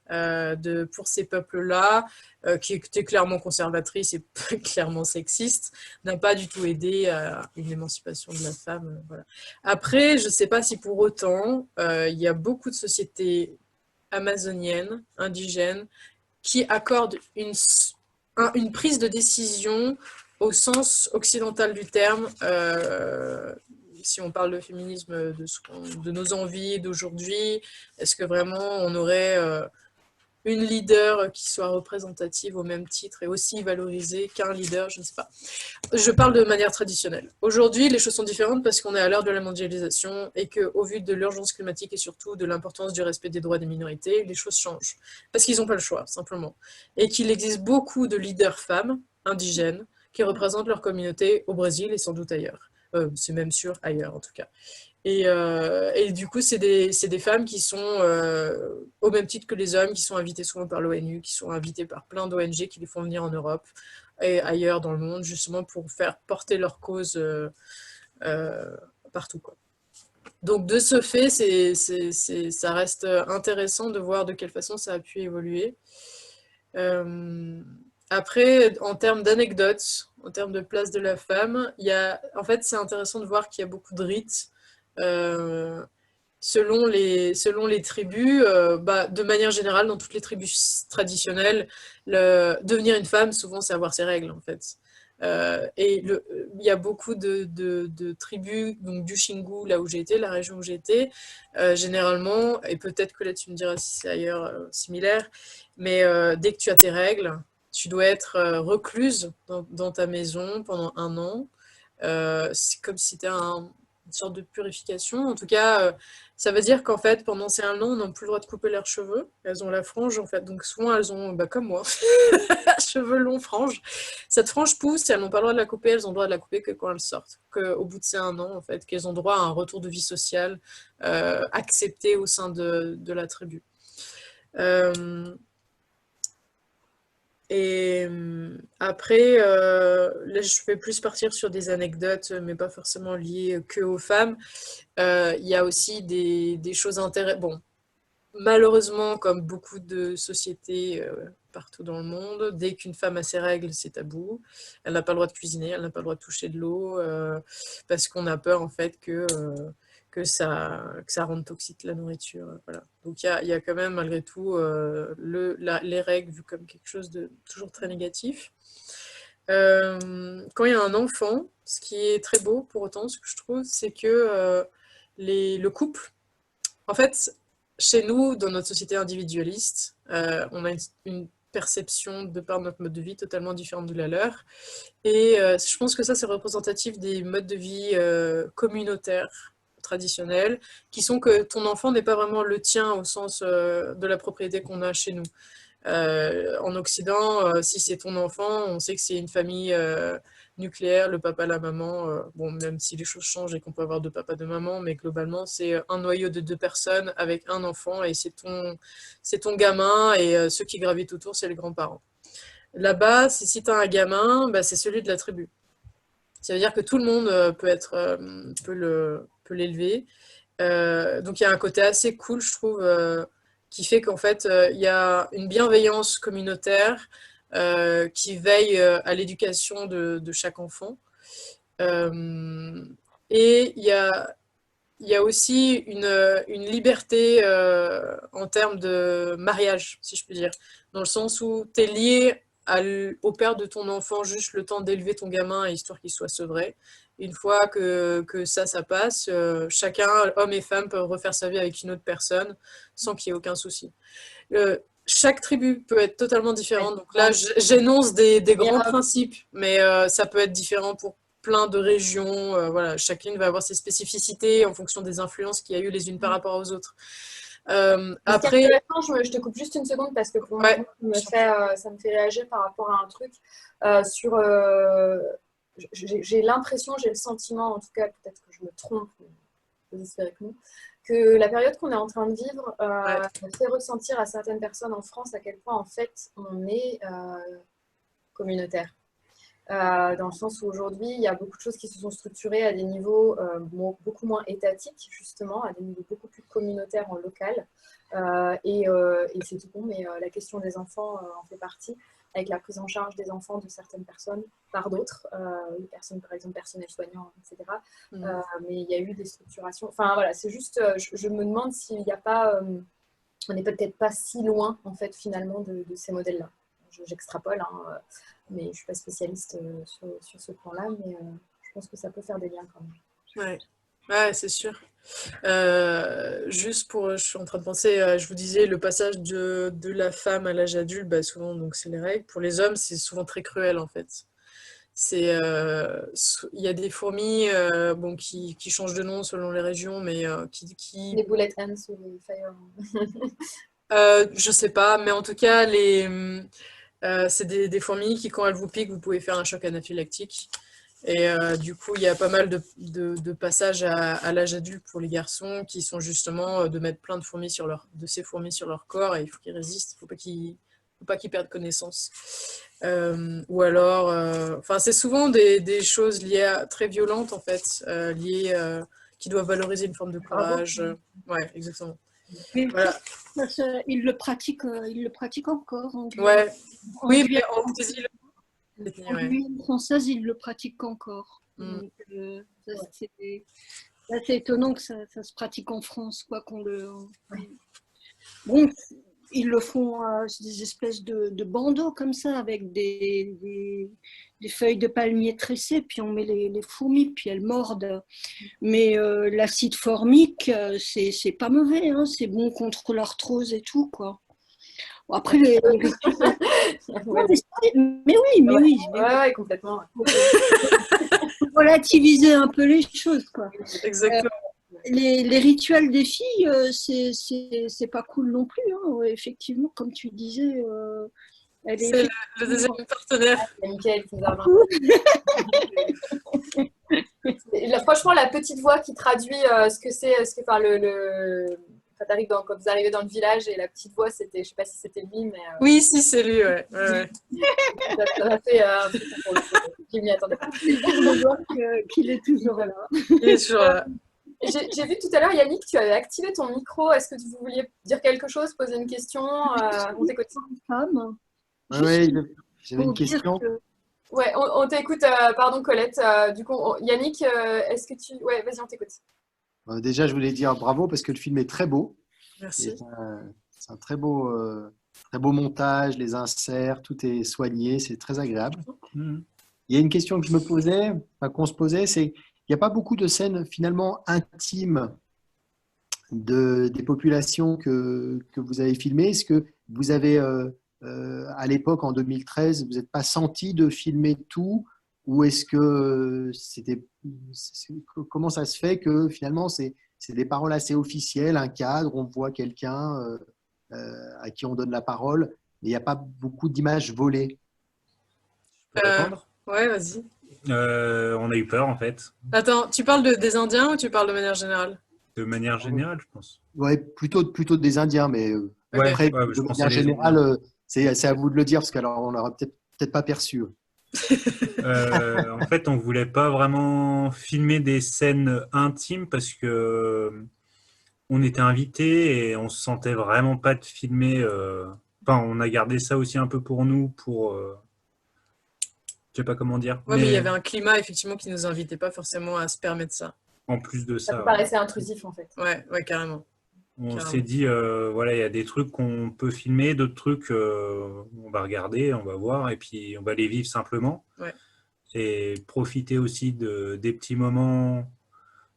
pour ces peuples-là, qui était clairement conservatrice et clairement sexiste, n'a pas du tout aidé à une émancipation de la femme. Voilà. Après, je ne sais pas si pour autant, il y a beaucoup de sociétés amazoniennes, indigènes, qui accordent une prise de décision au sens occidental du terme, si on parle de féminisme, de nos envies d'aujourd'hui. Est-ce que vraiment on aurait une leader qui soit représentative au même titre et aussi valorisée qu'un leader? Je ne sais pas. Je parle de manière traditionnelle. Aujourd'hui, les choses sont différentes parce qu'on est à l'heure de la mondialisation et qu'au vu de l'urgence climatique et surtout de l'importance du respect des droits des minorités, les choses changent. Parce qu'ils n'ont pas le choix, simplement. Et qu'il existe beaucoup de leaders femmes indigènes qui représentent leur communauté au Brésil et sans doute ailleurs. C'est même sûr ailleurs, en tout cas. Et du coup, c'est des femmes qui sont, au même titre que les hommes, qui sont invitées souvent par l'ONU, qui sont invitées par plein d'ONG qui les font venir en Europe et ailleurs dans le monde, justement pour faire porter leur cause partout, quoi. Donc de ce fait, ça reste intéressant de voir de quelle façon ça a pu évoluer. Après, en termes d'anecdotes, en termes de place de la femme, en fait, c'est intéressant de voir qu'il y a beaucoup de rites. Selon les tribus, de manière générale, dans toutes les tribus traditionnelles, devenir une femme, souvent, c'est avoir ses règles, en fait. Il y a beaucoup de tribus, donc du Xingu, là où j'ai été, la région où j'ai été, généralement, et peut-être que là tu me diras si c'est ailleurs similaire, mais dès que tu as tes règles, tu dois être recluse dans ta maison pendant 1 an. C'est comme si tu as une sorte de purification. En tout cas, ça veut dire qu'en fait, pendant ces 1 an, on n'a plus le droit de couper leurs cheveux. Elles ont la frange, en fait. Donc souvent, elles ont, comme moi, cheveux longs, frange. Cette frange pousse et elles n'ont pas le droit de la couper. Elles ont le droit de la couper que quand elles sortent. Qu'au bout de ces 1 an, en fait, qu'elles ont droit à un retour de vie sociale accepté au sein de la tribu. Et après, là, je vais plus partir sur des anecdotes, mais pas forcément liées que aux femmes. Il y a aussi des choses intéressantes. Bon, malheureusement, comme beaucoup de sociétés partout dans le monde, dès qu'une femme a ses règles, c'est tabou. Elle n'a pas le droit de cuisiner, elle n'a pas le droit de toucher de l'eau, parce qu'on a peur en fait que ça rende toxique la nourriture. Voilà. Donc il y a quand même malgré tout les règles vues comme quelque chose de toujours très négatif. Quand il y a un enfant, ce qui est très beau pour autant, ce que je trouve, c'est que le couple, en fait, chez nous, dans notre société individualiste, on a une perception de par notre mode de vie totalement différente de la leur. Et je pense que ça, c'est représentatif des modes de vie communautaires traditionnels, qui sont que ton enfant n'est pas vraiment le tien au sens de la propriété qu'on a chez nous. En Occident, si c'est ton enfant, on sait que c'est une famille nucléaire, le papa, la maman. Bon, même si les choses changent et qu'on peut avoir 2 papas, 2 mamans, mais globalement, c'est un noyau de 2 personnes avec un enfant et c'est ton gamin et ceux qui gravitent autour, c'est les grands-parents. Là-bas, si tu as un gamin, bah, c'est celui de la tribu. Ça veut dire que tout le monde peut l'élever. Donc il y a un côté assez cool, je trouve, qui fait qu'en fait, il y a une bienveillance communautaire qui veille à l'éducation de chaque enfant. Et il y a aussi une liberté en termes de mariage, si je puis dire, dans le sens où tu es lié au père de ton enfant juste le temps d'élever ton gamin, histoire qu'il soit sevré. Une fois que ça passe, chacun, homme et femme, peuvent refaire sa vie avec une autre personne sans qu'il y ait aucun souci. Chaque tribu peut être totalement différente. Donc là, j'énonce des grands principes, mais ça peut être différent pour plein de régions. Voilà, chacune va avoir ses spécificités en fonction des influences qu'il y a eu les unes par rapport aux autres. Après, je te coupe juste une seconde parce que pour moi, ça me fait réagir par rapport à un truc sur. J'ai l'impression, j'ai le sentiment, en tout cas, peut-être que je me trompe, mais j'espère que non, que la période qu'on est en train de vivre fait ressentir à certaines personnes en France à quel point, en fait, on est communautaire. Dans le sens où aujourd'hui, il y a beaucoup de choses qui se sont structurées à des niveaux beaucoup moins étatiques, justement, à des niveaux beaucoup plus communautaires en local. Et c'est tout bon, mais la question des enfants en fait partie, avec la prise en charge des enfants de certaines personnes par d'autres, les personnes, par exemple, personnels soignants, etc. Mais il y a eu des structurations. Enfin, voilà, c'est juste, je me demande s'il n'y a pas... on n'est peut-être pas si loin, en fait, finalement, de ces modèles-là. J'extrapole, hein, mais je ne suis pas spécialiste sur ce plan-là, mais je pense que ça peut faire des liens quand même. Ouais, c'est sûr. Juste je suis en train de penser, je vous disais, le passage de la femme à l'âge adulte, bah, souvent, donc, c'est les règles. Pour les hommes, c'est souvent très cruel, en fait. Il y a des fourmis qui changent de nom selon les régions, mais qui... Les bullet ants ou les fire... je sais pas, mais en tout cas, c'est des fourmis qui, quand elles vous piquent, vous pouvez faire un choc anaphylactique. Et du coup, il y a pas mal de passages à l'âge adulte pour les garçons qui sont justement de mettre plein de ces fourmis sur leur corps, et il faut qu'ils résistent, il ne faut pas qu'ils perdent connaissance. Ou alors, c'est souvent des choses liées très violentes en fait, qui doivent valoriser une forme de courage. Ouais, exactement. Mais voilà. Il le pratique encore. Oui, mais en Tunisie, en Guyane française, ils le pratiquent encore. Donc, c'est étonnant que ça se pratique en France, quoi qu'on le. Bon, ils le font des espèces de bandeaux comme ça, avec des feuilles de palmier tressées, puis on met les fourmis, puis elles mordent. Mais l'acide formique, c'est pas mauvais, hein, c'est bon contre l'arthrose et tout, quoi. Bon, après, les rituels. Ouais, Mais oui, mais oui. ouais, complètement. Relativiser un peu les choses, quoi. Exactement. Les rituels des filles, c'est pas cool non plus. Hein. Ouais, effectivement, comme tu disais, elle est C'est le deuxième partenaire. Il y a Mickaël qui nous a rejoint. Franchement, la petite voix qui traduit ce que c'est, enfin, quand vous arrivez dans le village et la petite voix, c'était, je sais pas si c'était lui, mais Oui, si, c'est lui, ouais. Ouais. ça m'a fait un truc pour le coup. Je m'y attendais pas. de voir qu'il est toujours là. Il est toujours là. J'ai vu tout à l'heure, Yannick, tu avais activé ton micro. Est-ce que vous vouliez dire quelque chose, poser une question? On t'écoute. Femme. Oui, j'avais une Pour dire question. que- Ouais, on t'écoute. Pardon, Colette. Du coup, Yannick, est-ce que tu... Ouais, vas-y, on t'écoute. Déjà, je voulais dire bravo parce que le film est très beau. Merci. C'est un très beau montage, les inserts, tout est soigné, c'est très agréable. Mhm. Il y a une question que je me posais, enfin, qu'on se posait, c'est il n'y a pas beaucoup de scènes finalement intimes des populations que vous avez filmées. Est-ce que vous avez, à l'époque, en 2013, vous n'êtes pas senti de filmer tout ou est-ce que comment ça se fait que finalement c'est des paroles assez officielles, un cadre, on voit quelqu'un à qui on donne la parole, mais il n'y a pas beaucoup d'images volées. Je peux répondre Ouais, vas-y. On a eu peur en fait, Attends, tu parles des Indiens ou tu parles de manière générale? de manière générale, je pense. Ouais, plutôt des Indiens, mais Ok. après, Ouais, je de pensais manière les générale, Indiens. c'est à vous de le dire, parce qu'alors on l'aurait peut-être pas perçu. En fait, on voulait pas vraiment filmer des scènes intimes parce que on était invités et on se sentait vraiment pas de filmer. Enfin, on a gardé ça aussi un peu pour nous, pour je sais pas comment dire, Ouais, mais il y mais avait un climat effectivement qui nous invitait pas forcément à se permettre ça. en plus de Ça ça, te paraissait intrusif, en fait. Ouais, ouais, carrément. on Carrément. s'est dit voilà, il y a des trucs qu'on peut filmer, d'autres trucs on va regarder, on va voir et puis on va les vivre simplement. Ouais. Et profiter aussi des petits moments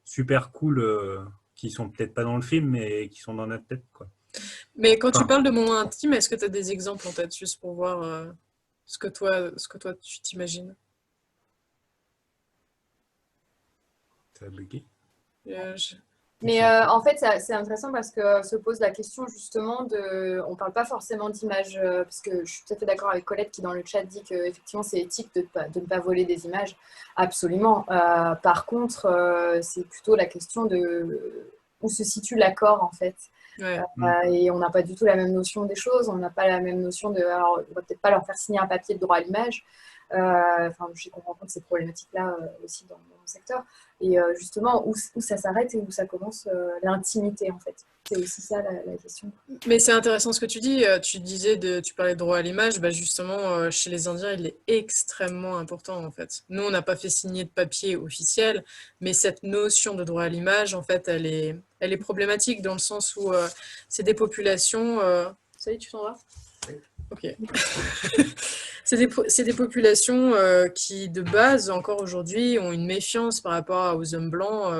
super cool qui sont peut-être pas dans le film, mais qui sont dans notre tête, quoi. Mais quand tu Enfin, parles de moments intimes, est-ce que tu as des exemples en tête juste pour voir ce que toi tu t'imagines? ça a bugué. Je- Mais en fait, c'est intéressant parce que se pose la question justement on ne parle pas forcément d'images, parce que je suis tout à fait d'accord avec Colette qui dans le chat dit qu'effectivement c'est éthique de ne pas voler des images. Absolument. Par contre, c'est plutôt la question de où se situe l'accord en fait. Ouais. Et on n'a pas du tout la même notion des choses, on n'a pas la même notion de... Alors, on ne va peut-être pas leur faire signer un papier de droit à l'image. Enfin, je comprends ces problématiques-là aussi dans mon secteur. Et justement, où ça s'arrête et où ça commence l'intimité, en fait. C'est aussi ça la question. Mais c'est intéressant ce que tu dis. Tu parlais de droit à l'image. Bah justement, chez les Indiens, il est extrêmement important en fait. Nous, on n'a pas fait signer de papier officiel, mais cette notion de droit à l'image, en fait, elle est problématique dans le sens où c'est des populations. Ça y est, tu t'en vas? Ok. C'est des populations qui, de base, encore aujourd'hui, ont une méfiance par rapport aux hommes blancs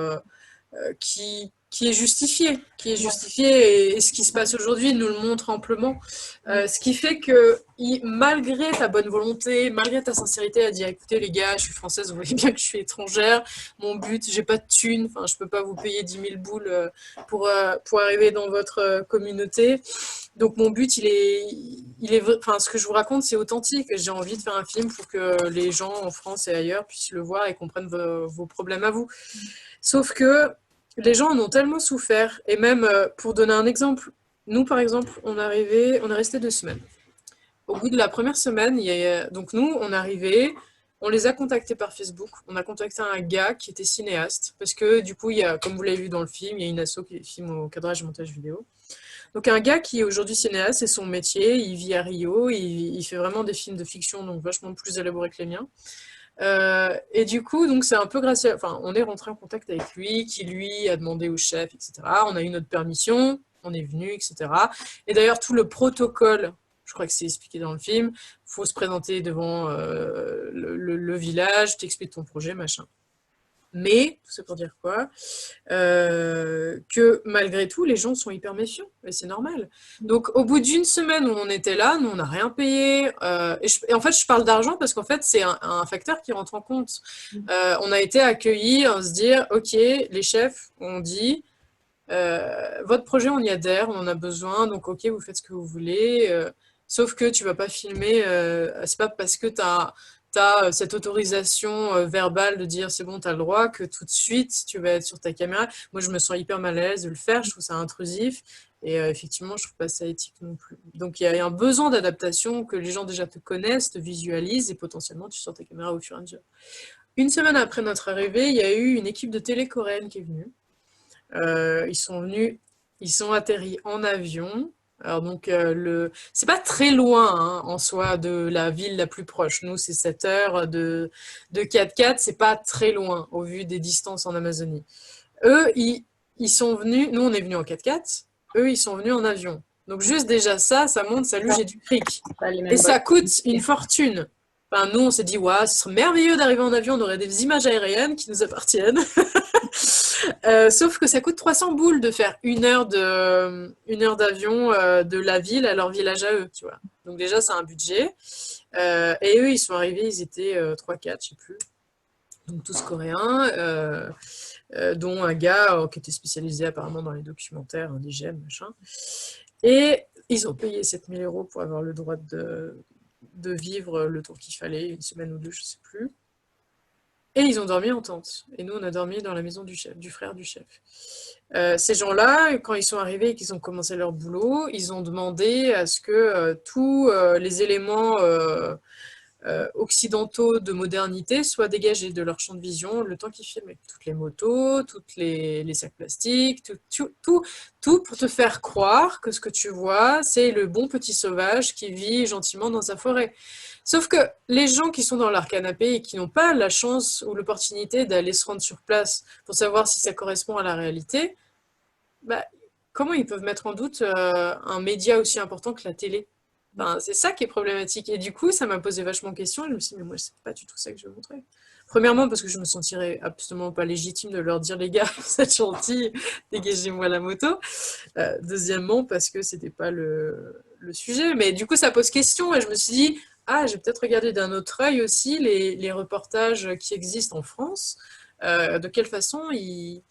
qui est justifiée, et ce qui se passe aujourd'hui nous le montre amplement. Ce qui fait que, malgré ta bonne volonté, malgré ta sincérité à dire écoutez les gars, je suis française, vous voyez bien que je suis étrangère, mon but, j'ai pas de thunes, enfin, je peux pas vous payer 10 000 boules pour arriver dans votre communauté. Donc mon but, enfin, ce que je vous raconte, c'est authentique. J'ai envie de faire un film pour que les gens en France et ailleurs puissent le voir et comprennent vos problèmes à vous. Sauf que les gens en ont tellement souffert. Et même, pour donner un exemple, nous, par exemple, on est resté 2 semaines. Au bout de la première semaine, donc nous, on est arrivé, on les a contactés par Facebook. On a contacté un gars qui était cinéaste. Parce que du coup, comme vous l'avez vu dans le film, il y a une asso qui filme au cadrage et montage vidéo. Donc un gars qui est aujourd'hui cinéaste, c'est son métier, il vit à Rio, il fait vraiment des films de fiction, donc vachement plus élaborés que les miens. Et du coup, donc c'est un peu grâce enfin, on est rentré en contact avec lui, qui lui a demandé au chef, etc. On a eu notre permission, on est venu, etc. Et d'ailleurs, tout le protocole, je crois que c'est expliqué dans le film, faut se présenter devant le village, t'expliques ton projet, machin. Mais, tout ça pour dire quoi? Que malgré tout, les gens sont hyper méfiants, et c'est normal. Donc, au bout d'une semaine où on était là, nous, on n'a rien payé. Et en fait, je parle d'argent parce qu'en fait, c'est un facteur qui rentre en compte. On a été accueillis, on se dit, OK, les chefs ont dit, votre projet, on y adhère, on en a besoin, donc OK, vous faites ce que vous voulez. Sauf que tu vas pas filmer, c'est pas parce que tu as cette autorisation verbale de dire c'est bon, tu as le droit, que tout de suite tu vas être sur ta caméra. Moi, je me sens hyper mal à l'aise de le faire, je trouve ça intrusif. Et effectivement, je trouve pas ça éthique non plus. Donc, il y a un besoin d'adaptation, que les gens déjà te connaissent, te visualisent, et potentiellement, tu sors ta caméra au fur et à mesure. Une semaine après notre arrivée, il y a eu une équipe de télé coréenne qui est venue. Ils sont venus, ils sont atterris en avion. Alors donc, c'est pas très loin hein, en soi de la ville la plus proche. Nous, c'est 7 heures de 4x4, c'est pas très loin au vu des distances en Amazonie. Eux, ils sont venus, nous on est venus en 4x4, eux ils sont venus en avion. Donc juste déjà ça montre, salut, j'ai du fric. Et ça coûte une fortune. Enfin, nous on s'est dit, ouais, ce serait merveilleux d'arriver en avion, on aurait des images aériennes qui nous appartiennent. Sauf que ça coûte 300 boules de faire une heure d'avion de la ville à leur village à eux, tu vois. Donc déjà, c'est un budget. Et eux, ils sont arrivés, ils étaient 3-4, je sais plus. Donc tous coréens, dont un gars qui était spécialisé apparemment dans les documentaires indigènes, machin. Et ils ont payé 7 000 € pour avoir le droit de vivre le tour qu'il fallait, une semaine ou deux, je sais plus. Et ils ont dormi en tente. Et nous, on a dormi dans la maison du chef, du frère du chef. Ces gens-là, quand ils sont arrivés et qu'ils ont commencé leur boulot, ils ont demandé à ce que tous les éléments occidentaux de modernité soient dégagés de leur champ de vision le temps qu'ils filmaient. Toutes les motos, toutes les sacs plastiques, tout pour te faire croire que ce que tu vois, c'est le bon petit sauvage qui vit gentiment dans sa forêt. Sauf que les gens qui sont dans leur canapé et qui n'ont pas la chance ou l'opportunité d'aller se rendre sur place pour savoir si ça correspond à la réalité, bah, comment ils peuvent mettre en doute un média aussi important que la télé? Ben, c'est ça qui est problématique. Et du coup, ça m'a posé vachement de questions. Et je me suis dit, mais moi, c'est pas du tout ça que je veux montrer. Premièrement, parce que je me sentirais absolument pas légitime de leur dire, les gars, vous êtes gentils, dégagez-moi la moto. Deuxièmement, parce que c'était pas le sujet. Mais du coup, ça pose question. Et je me suis dit, ah, j'ai peut-être regardé d'un autre œil aussi les reportages qui existent en France. De quelle façon ils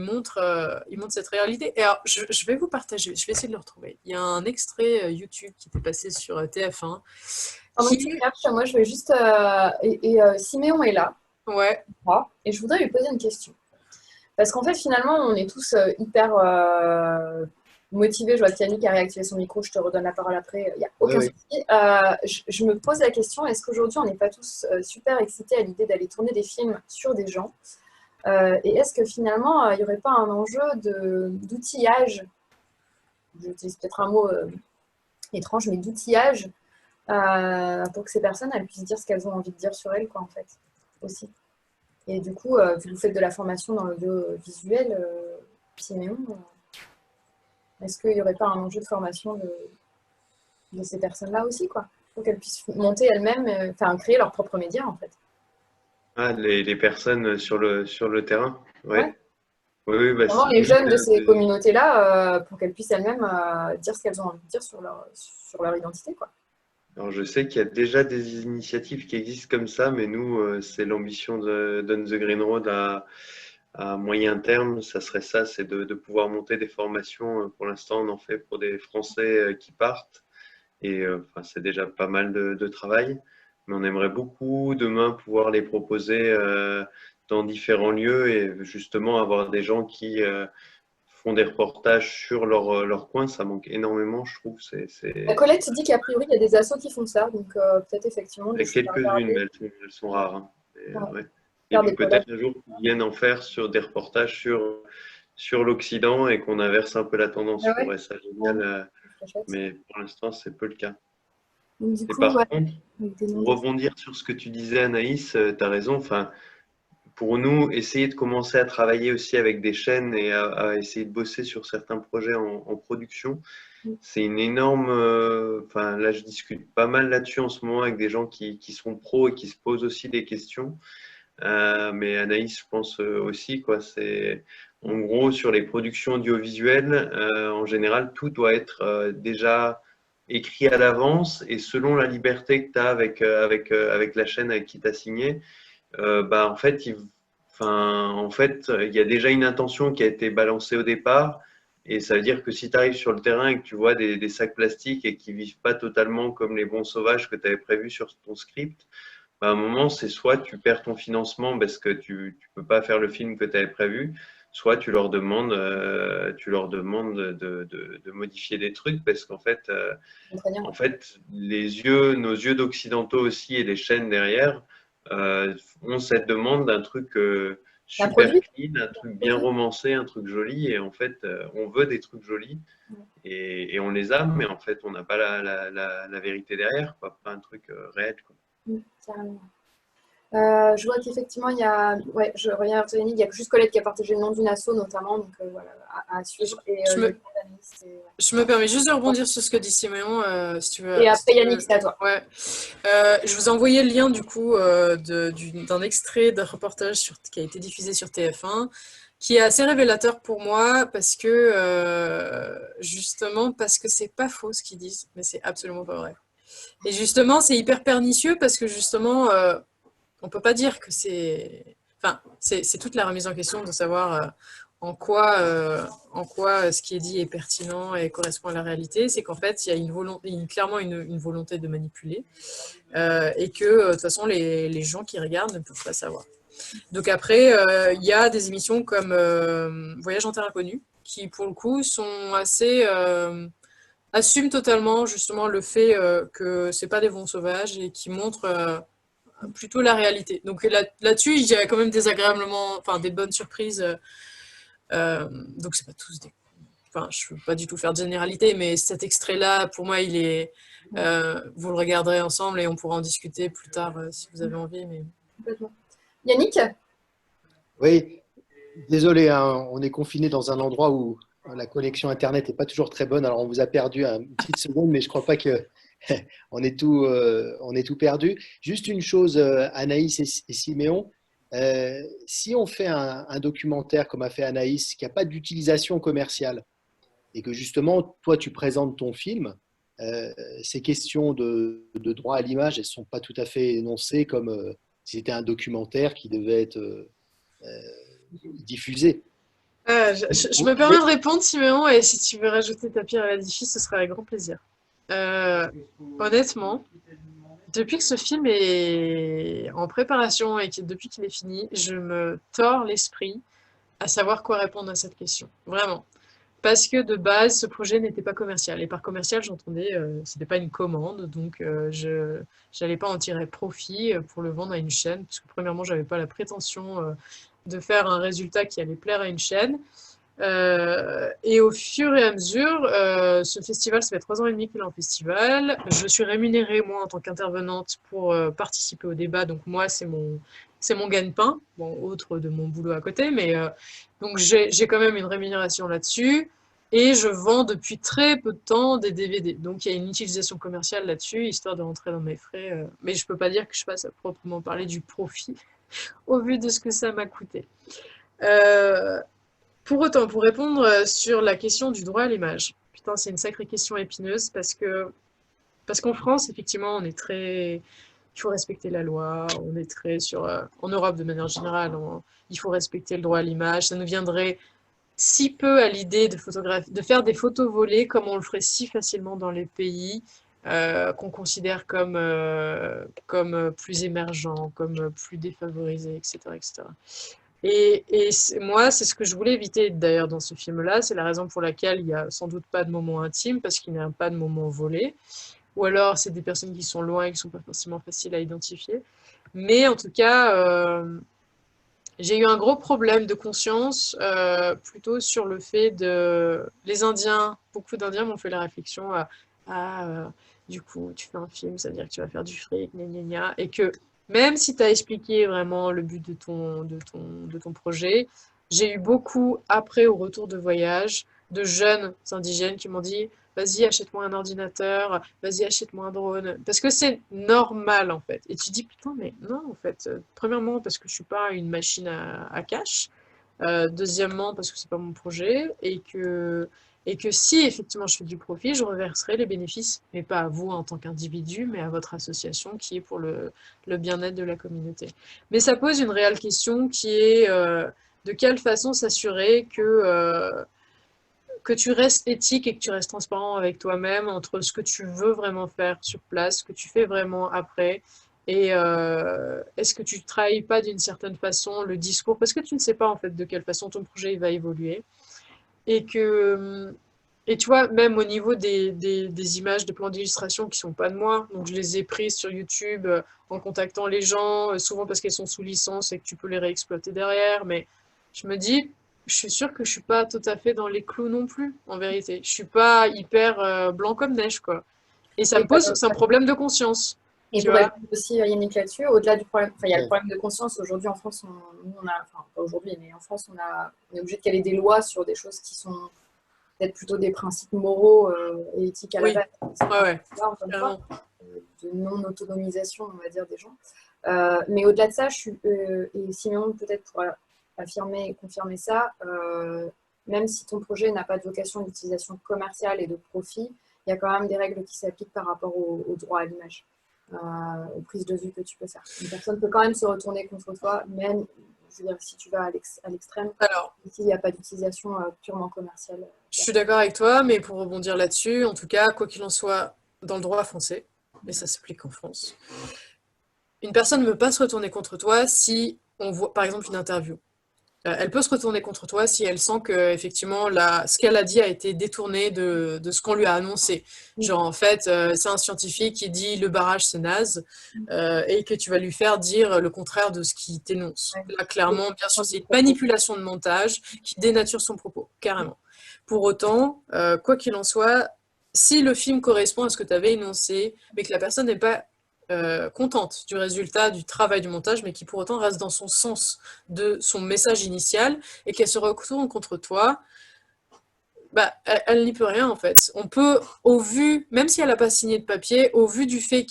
montrent cette réalité. Et alors, je vais vous partager, je vais essayer de le retrouver. Il y a un extrait YouTube qui était passé sur TF1. Moi, je vais juste... Siméon est là. Ouais. Et je voudrais lui poser une question. Parce qu'en fait, finalement, on est tous hyper motivés. Je vois Tiani qui a réactivé son micro. Je te redonne la parole après. Il n'y a aucun souci. Je me pose la question, est-ce qu'aujourd'hui, on n'est pas tous super excités à l'idée d'aller tourner des films sur des gens et est-ce que finalement, il n'y aurait pas un enjeu d'outillage, j'utilise peut-être un mot étrange, mais d'outillage pour que ces personnes elles puissent dire ce qu'elles ont envie de dire sur elles, quoi, en fait, aussi. Et du coup, vu que vous faites de la formation dans l'audiovisuel, Siméon, est-ce qu'il n'y aurait pas un enjeu de formation de ces personnes-là aussi, quoi, pour qu'elles puissent monter elles-mêmes, créer leurs propres médias, en fait? Ah, les personnes sur le terrain, ouais. Oui, bah, vraiment les jeunes de ces communautés-là, pour qu'elles puissent elles-mêmes dire ce qu'elles ont envie de dire sur leur identité, quoi. Alors, je sais qu'il y a déjà des initiatives qui existent comme ça, mais nous, c'est l'ambition d'On the Green Road à moyen terme. Ça serait ça, c'est de pouvoir monter des formations. Pour l'instant, on en fait pour des Français qui partent. Et c'est déjà pas mal de travail. Mais on aimerait beaucoup demain pouvoir les proposer dans différents lieux et justement avoir des gens qui font des reportages sur leur coin. Ça manque énormément, je trouve. Colette dit qu'a priori, il y a des assos qui font ça, donc peut-être effectivement. Il y a quelques-unes, mais elles sont rares. Hein. Et puis peut-être un jour qu'ils viennent en faire sur des reportages sur l'Occident et qu'on inverse un peu la tendance. Je trouverais ça génial. Mais pour l'instant, c'est peu le cas. Donc, et par contre, pour rebondir sur ce que tu disais, Anaïs, tu as raison. Enfin, pour nous, essayer de commencer à travailler aussi avec des chaînes et à essayer de bosser sur certains projets en production, c'est une énorme... là, je discute pas mal là-dessus en ce moment avec des gens qui sont pros et qui se posent aussi des questions. mais Anaïs, je pense aussi, quoi. C'est en gros sur les productions audiovisuelles, en général, tout doit être déjà écrit à l'avance et selon la liberté que tu as avec la chaîne avec qui tu as signé, bah, en fait, il y a déjà une intention qui a été balancée au départ. Et ça veut dire que si tu arrives sur le terrain et que tu vois des sacs plastiques et qui vivent pas totalement comme les bons sauvages que tu avais prévu sur ton script, bah, à un moment, c'est soit tu perds ton financement parce que tu peux pas faire le film que tu avais prévu, soit tu leur demandes de modifier des trucs parce qu'en fait, nos yeux d'occidentaux aussi et les chaînes derrière ont cette demande d'un truc super clean, un truc bien romancé, un truc joli. Et en fait, on veut des trucs jolis et on les a, mais en fait, on n'a pas la vérité derrière, quoi, pas un truc réel, quoi. Carrément. Je vois qu'effectivement, il y a, ouais, je reviens vers toi, Yannick, il y a juste Colette qui a partagé le nom d'une asso notamment, donc voilà, à suivre. Et, je me permets juste de rebondir sur ce que dit Siméon, si tu veux. Et après, Yannick, c'est à toi. Ouais. Je vous ai envoyé le lien du coup d'un extrait d'un reportage qui a été diffusé sur TF1, qui est assez révélateur pour moi parce que justement parce que c'est pas faux ce qu'ils disent, mais c'est absolument pas vrai. Et justement, c'est hyper pernicieux parce que justement, on peut pas dire que c'est... Enfin, c'est toute la remise en question de savoir en quoi ce qui est dit est pertinent et correspond à la réalité. C'est qu'en fait, il y a clairement une volonté de manipuler et que de toute façon, les gens qui regardent ne peuvent pas savoir. Donc après, il y a des émissions comme Voyage en Terre Inconnue qui, pour le coup, sont assez... assument totalement justement le fait que c'est pas des bons sauvages et qui montrent plutôt la réalité. Donc là-dessus, il y a quand même des bonnes surprises. Donc c'est pas tous des... Enfin, je veux pas du tout faire de généralité, mais cet extrait-là, pour moi, il est... vous le regarderez ensemble et on pourra en discuter plus tard si vous avez envie. Mais... Yannick ? Oui, désolé, hein, on est confiné dans un endroit où la connexion Internet n'est pas toujours très bonne. Alors, on vous a perdu une petite seconde, mais je ne crois pas que on est tout perdu. Juste une chose, Anaïs et Siméon, si on fait un documentaire comme a fait Anaïs, qui n'a pas d'utilisation commerciale, et que justement, toi, tu présentes ton film, ces questions de droit à l'image, elles ne sont pas tout à fait énoncées comme si c'était un documentaire qui devait être diffusé. Je me permets de répondre, Siméon, et si tu veux rajouter ta pierre à l'édifice, ce sera avec grand plaisir. Honnêtement, depuis que ce film est en préparation et depuis qu'il est fini, je me tords l'esprit à savoir quoi répondre à cette question. Vraiment. Parce que de base, ce projet n'était pas commercial. Et par commercial, j'entendais, c'était pas une commande, donc je n'allais pas en tirer profit pour le vendre à une chaîne, parce que premièrement, j'avais pas la prétention de faire un résultat qui allait plaire à une chaîne. Et au fur et à mesure, ce festival, ça fait 3 ans et demi qu'il est en festival. Je suis rémunérée, moi, en tant qu'intervenante pour participer au débat. Donc, moi, c'est mon gagne-pain, bon, autre de mon boulot à côté. Mais donc, j'ai quand même une rémunération là-dessus. Et je vends depuis très peu de temps des DVD. Donc, il y a une utilisation commerciale là-dessus, histoire de rentrer dans mes frais. Mais je peux pas dire que je passe à proprement parler du profit, au vu de ce que ça m'a coûté. Pour autant, pour répondre sur la question du droit à l'image, putain, c'est une sacrée question épineuse parce qu'en France, effectivement, on est très... Il faut respecter la loi, on est très sur... en Europe, de manière générale, il faut respecter le droit à l'image. Ça nous viendrait si peu à l'idée de faire des photos volées comme on le ferait si facilement dans les pays qu'on considère comme plus émergents, comme plus défavorisés, etc., etc. Et moi, c'est ce que je voulais éviter d'ailleurs dans ce film-là. C'est la raison pour laquelle il n'y a sans doute pas de moment intime, parce qu'il n'y a pas de moment volé. Ou alors, c'est des personnes qui sont loin et qui ne sont pas forcément faciles à identifier. Mais en tout cas, j'ai eu un gros problème de conscience plutôt sur le fait de... Les Indiens, beaucoup d'Indiens m'ont fait la réflexion du coup, tu fais un film, ça veut dire que tu vas faire du fric, gna gna gna, et que même si tu as expliqué vraiment le but de ton projet, j'ai eu beaucoup, après au retour de voyage, de jeunes indigènes qui m'ont dit vas-y, achète-moi un ordinateur, vas-y, achète-moi un drone. Parce que c'est normal, en fait. Et tu dis, putain, mais non, en fait. Premièrement, parce que je suis pas une machine à cash. Deuxièmement, parce que c'est pas mon projet. Et que si, effectivement, je fais du profit, je reverserai les bénéfices, mais pas à vous en tant qu'individu, mais à votre association qui est pour le bien-être de la communauté. Mais ça pose une réelle question qui est de quelle façon s'assurer que tu restes éthique et que tu restes transparent avec toi-même entre ce que tu veux vraiment faire sur place, ce que tu fais vraiment après, et est-ce que tu ne trahis pas d'une certaine façon le discours, parce que tu ne sais pas en fait de quelle façon ton projet il va évoluer, et tu vois, même au niveau des images, des plans d'illustration qui sont pas de moi, donc je les ai prises sur YouTube en contactant les gens, souvent parce qu'elles sont sous licence et que tu peux les réexploiter derrière, mais je me dis, je suis sûre que je suis pas tout à fait dans les clous non plus, en vérité. Je suis pas hyper blanc comme neige, quoi. Et ça me pose, c'est un problème de conscience, Et tu pour vois. répondre aussi à Yannick là-dessus, au-delà du problème, enfin, il y a le Ouais. problème de conscience. Aujourd'hui, en France, nous, on a, enfin, pas aujourd'hui, mais en France, on est obligé de caler des lois sur des choses qui sont peut-être plutôt des principes moraux et éthiques à la Oui, base. C'est ouais, ouais, là, encore une fois, carrément. de non-autonomisation, on va dire, des gens. Mais au-delà de ça, et Simeon peut-être pourra affirmer et confirmer ça, même si ton projet n'a pas de vocation d'utilisation commerciale et de profit, il y a quand même des règles qui s'appliquent par rapport au droit à l'image, aux prises de vue que tu peux faire. Une personne peut quand même se retourner contre toi, même, je veux dire, si tu vas à l'extrême, Alors, s'il n'y a pas d'utilisation purement commerciale. je suis d'accord avec toi, mais pour rebondir là-dessus, en tout cas, quoi qu'il en soit, dans le droit français, et ça s'applique en France, une personne ne peut pas se retourner contre toi si on voit, par exemple, une interview. Elle peut se retourner contre toi si elle sent que effectivement ce qu'elle a dit a été détourné de ce qu'on lui a annoncé. Genre en fait, c'est un scientifique qui dit le barrage c'est naze et que tu vas lui faire dire le contraire de ce qu'il t'énonce. Ouais. Là, clairement, bien sûr, c'est une manipulation de montage qui dénature son propos, carrément. Pour autant, quoi qu'il en soit, si le film correspond à ce que tu avais énoncé, mais que la personne n'est pas contente du résultat du travail du montage, mais qui pour autant reste dans son sens de son message initial et qu'elle se retourne contre toi, bah, elle n'y peut rien en fait. On peut, au vu, même si elle n'a pas signé de papier, au vu du fait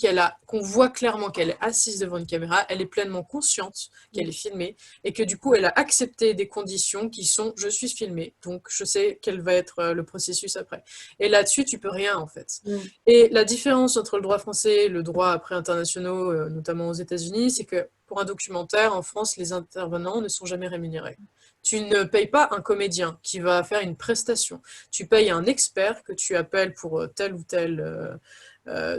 qu'on voit clairement qu'elle est assise devant une caméra, elle est pleinement consciente qu'elle est filmée et que du coup elle a accepté des conditions qui sont je suis filmée, donc je sais quel va être le processus après. Et là-dessus, tu peux rien en fait. Et la différence entre le droit français et le droit après internationaux, notamment aux États-Unis, c'est que pour un documentaire, en France, les intervenants ne sont jamais rémunérés. Tu ne payes pas un comédien qui va faire une prestation. Tu payes un expert que tu appelles pour tel ou tel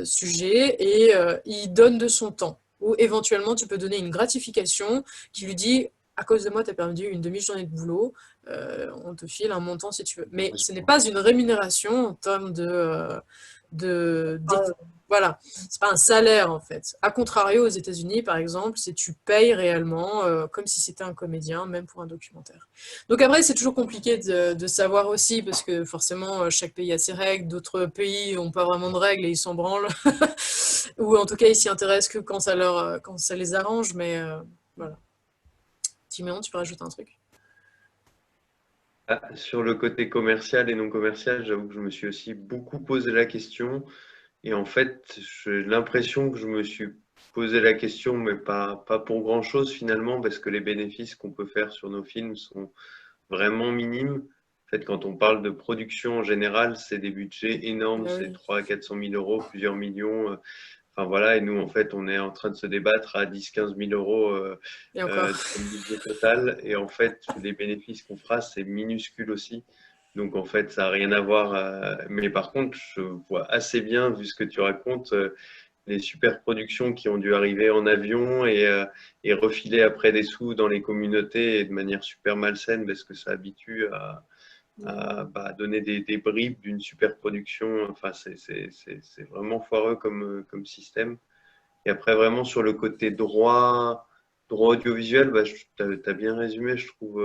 sujet et il donne de son temps. Ou éventuellement, tu peux donner une gratification qui lui dit à cause de moi, tu as perdu une demi-journée de boulot, on te file un montant si tu veux. Mais ce n'est pas une rémunération en termes voilà, c'est pas un salaire en fait. A contrario, aux États-Unis, par exemple, c'est tu payes réellement comme si c'était un comédien, même pour un documentaire. Donc après, c'est toujours compliqué de savoir aussi parce que forcément, chaque pays a ses règles. D'autres pays n'ont pas vraiment de règles et ils s'en branlent, ou en tout cas, ils s'y intéressent que quand ça les arrange. Mais voilà. Timéon, tu peux rajouter un truc? Sur le côté commercial et non commercial, j'avoue que je me suis aussi beaucoup posé la question. Et en fait, j'ai l'impression que je me suis posé la question, mais pas pour grand-chose finalement, parce que les bénéfices qu'on peut faire sur nos films sont vraiment minimes. En fait, quand on parle de production en général, c'est des budgets énormes, c'est 300 à 400 000 euros, plusieurs millions. Enfin voilà, et nous, en fait, on est en train de se débattre à 10-15 000 euros Et encore. de budget total. Et en fait, les bénéfices qu'on fera, c'est minuscule aussi. Donc en fait, ça n'a rien à voir. Mais par contre, je vois assez bien, vu ce que tu racontes, les super productions qui ont dû arriver en avion et refiler après des sous dans les communautés et de manière super malsaine parce que ça habitue à donner des bribes d'une super production. Enfin, c'est vraiment foireux comme système. Et après, vraiment sur le côté droit audiovisuel, bah, tu as bien résumé, je trouve,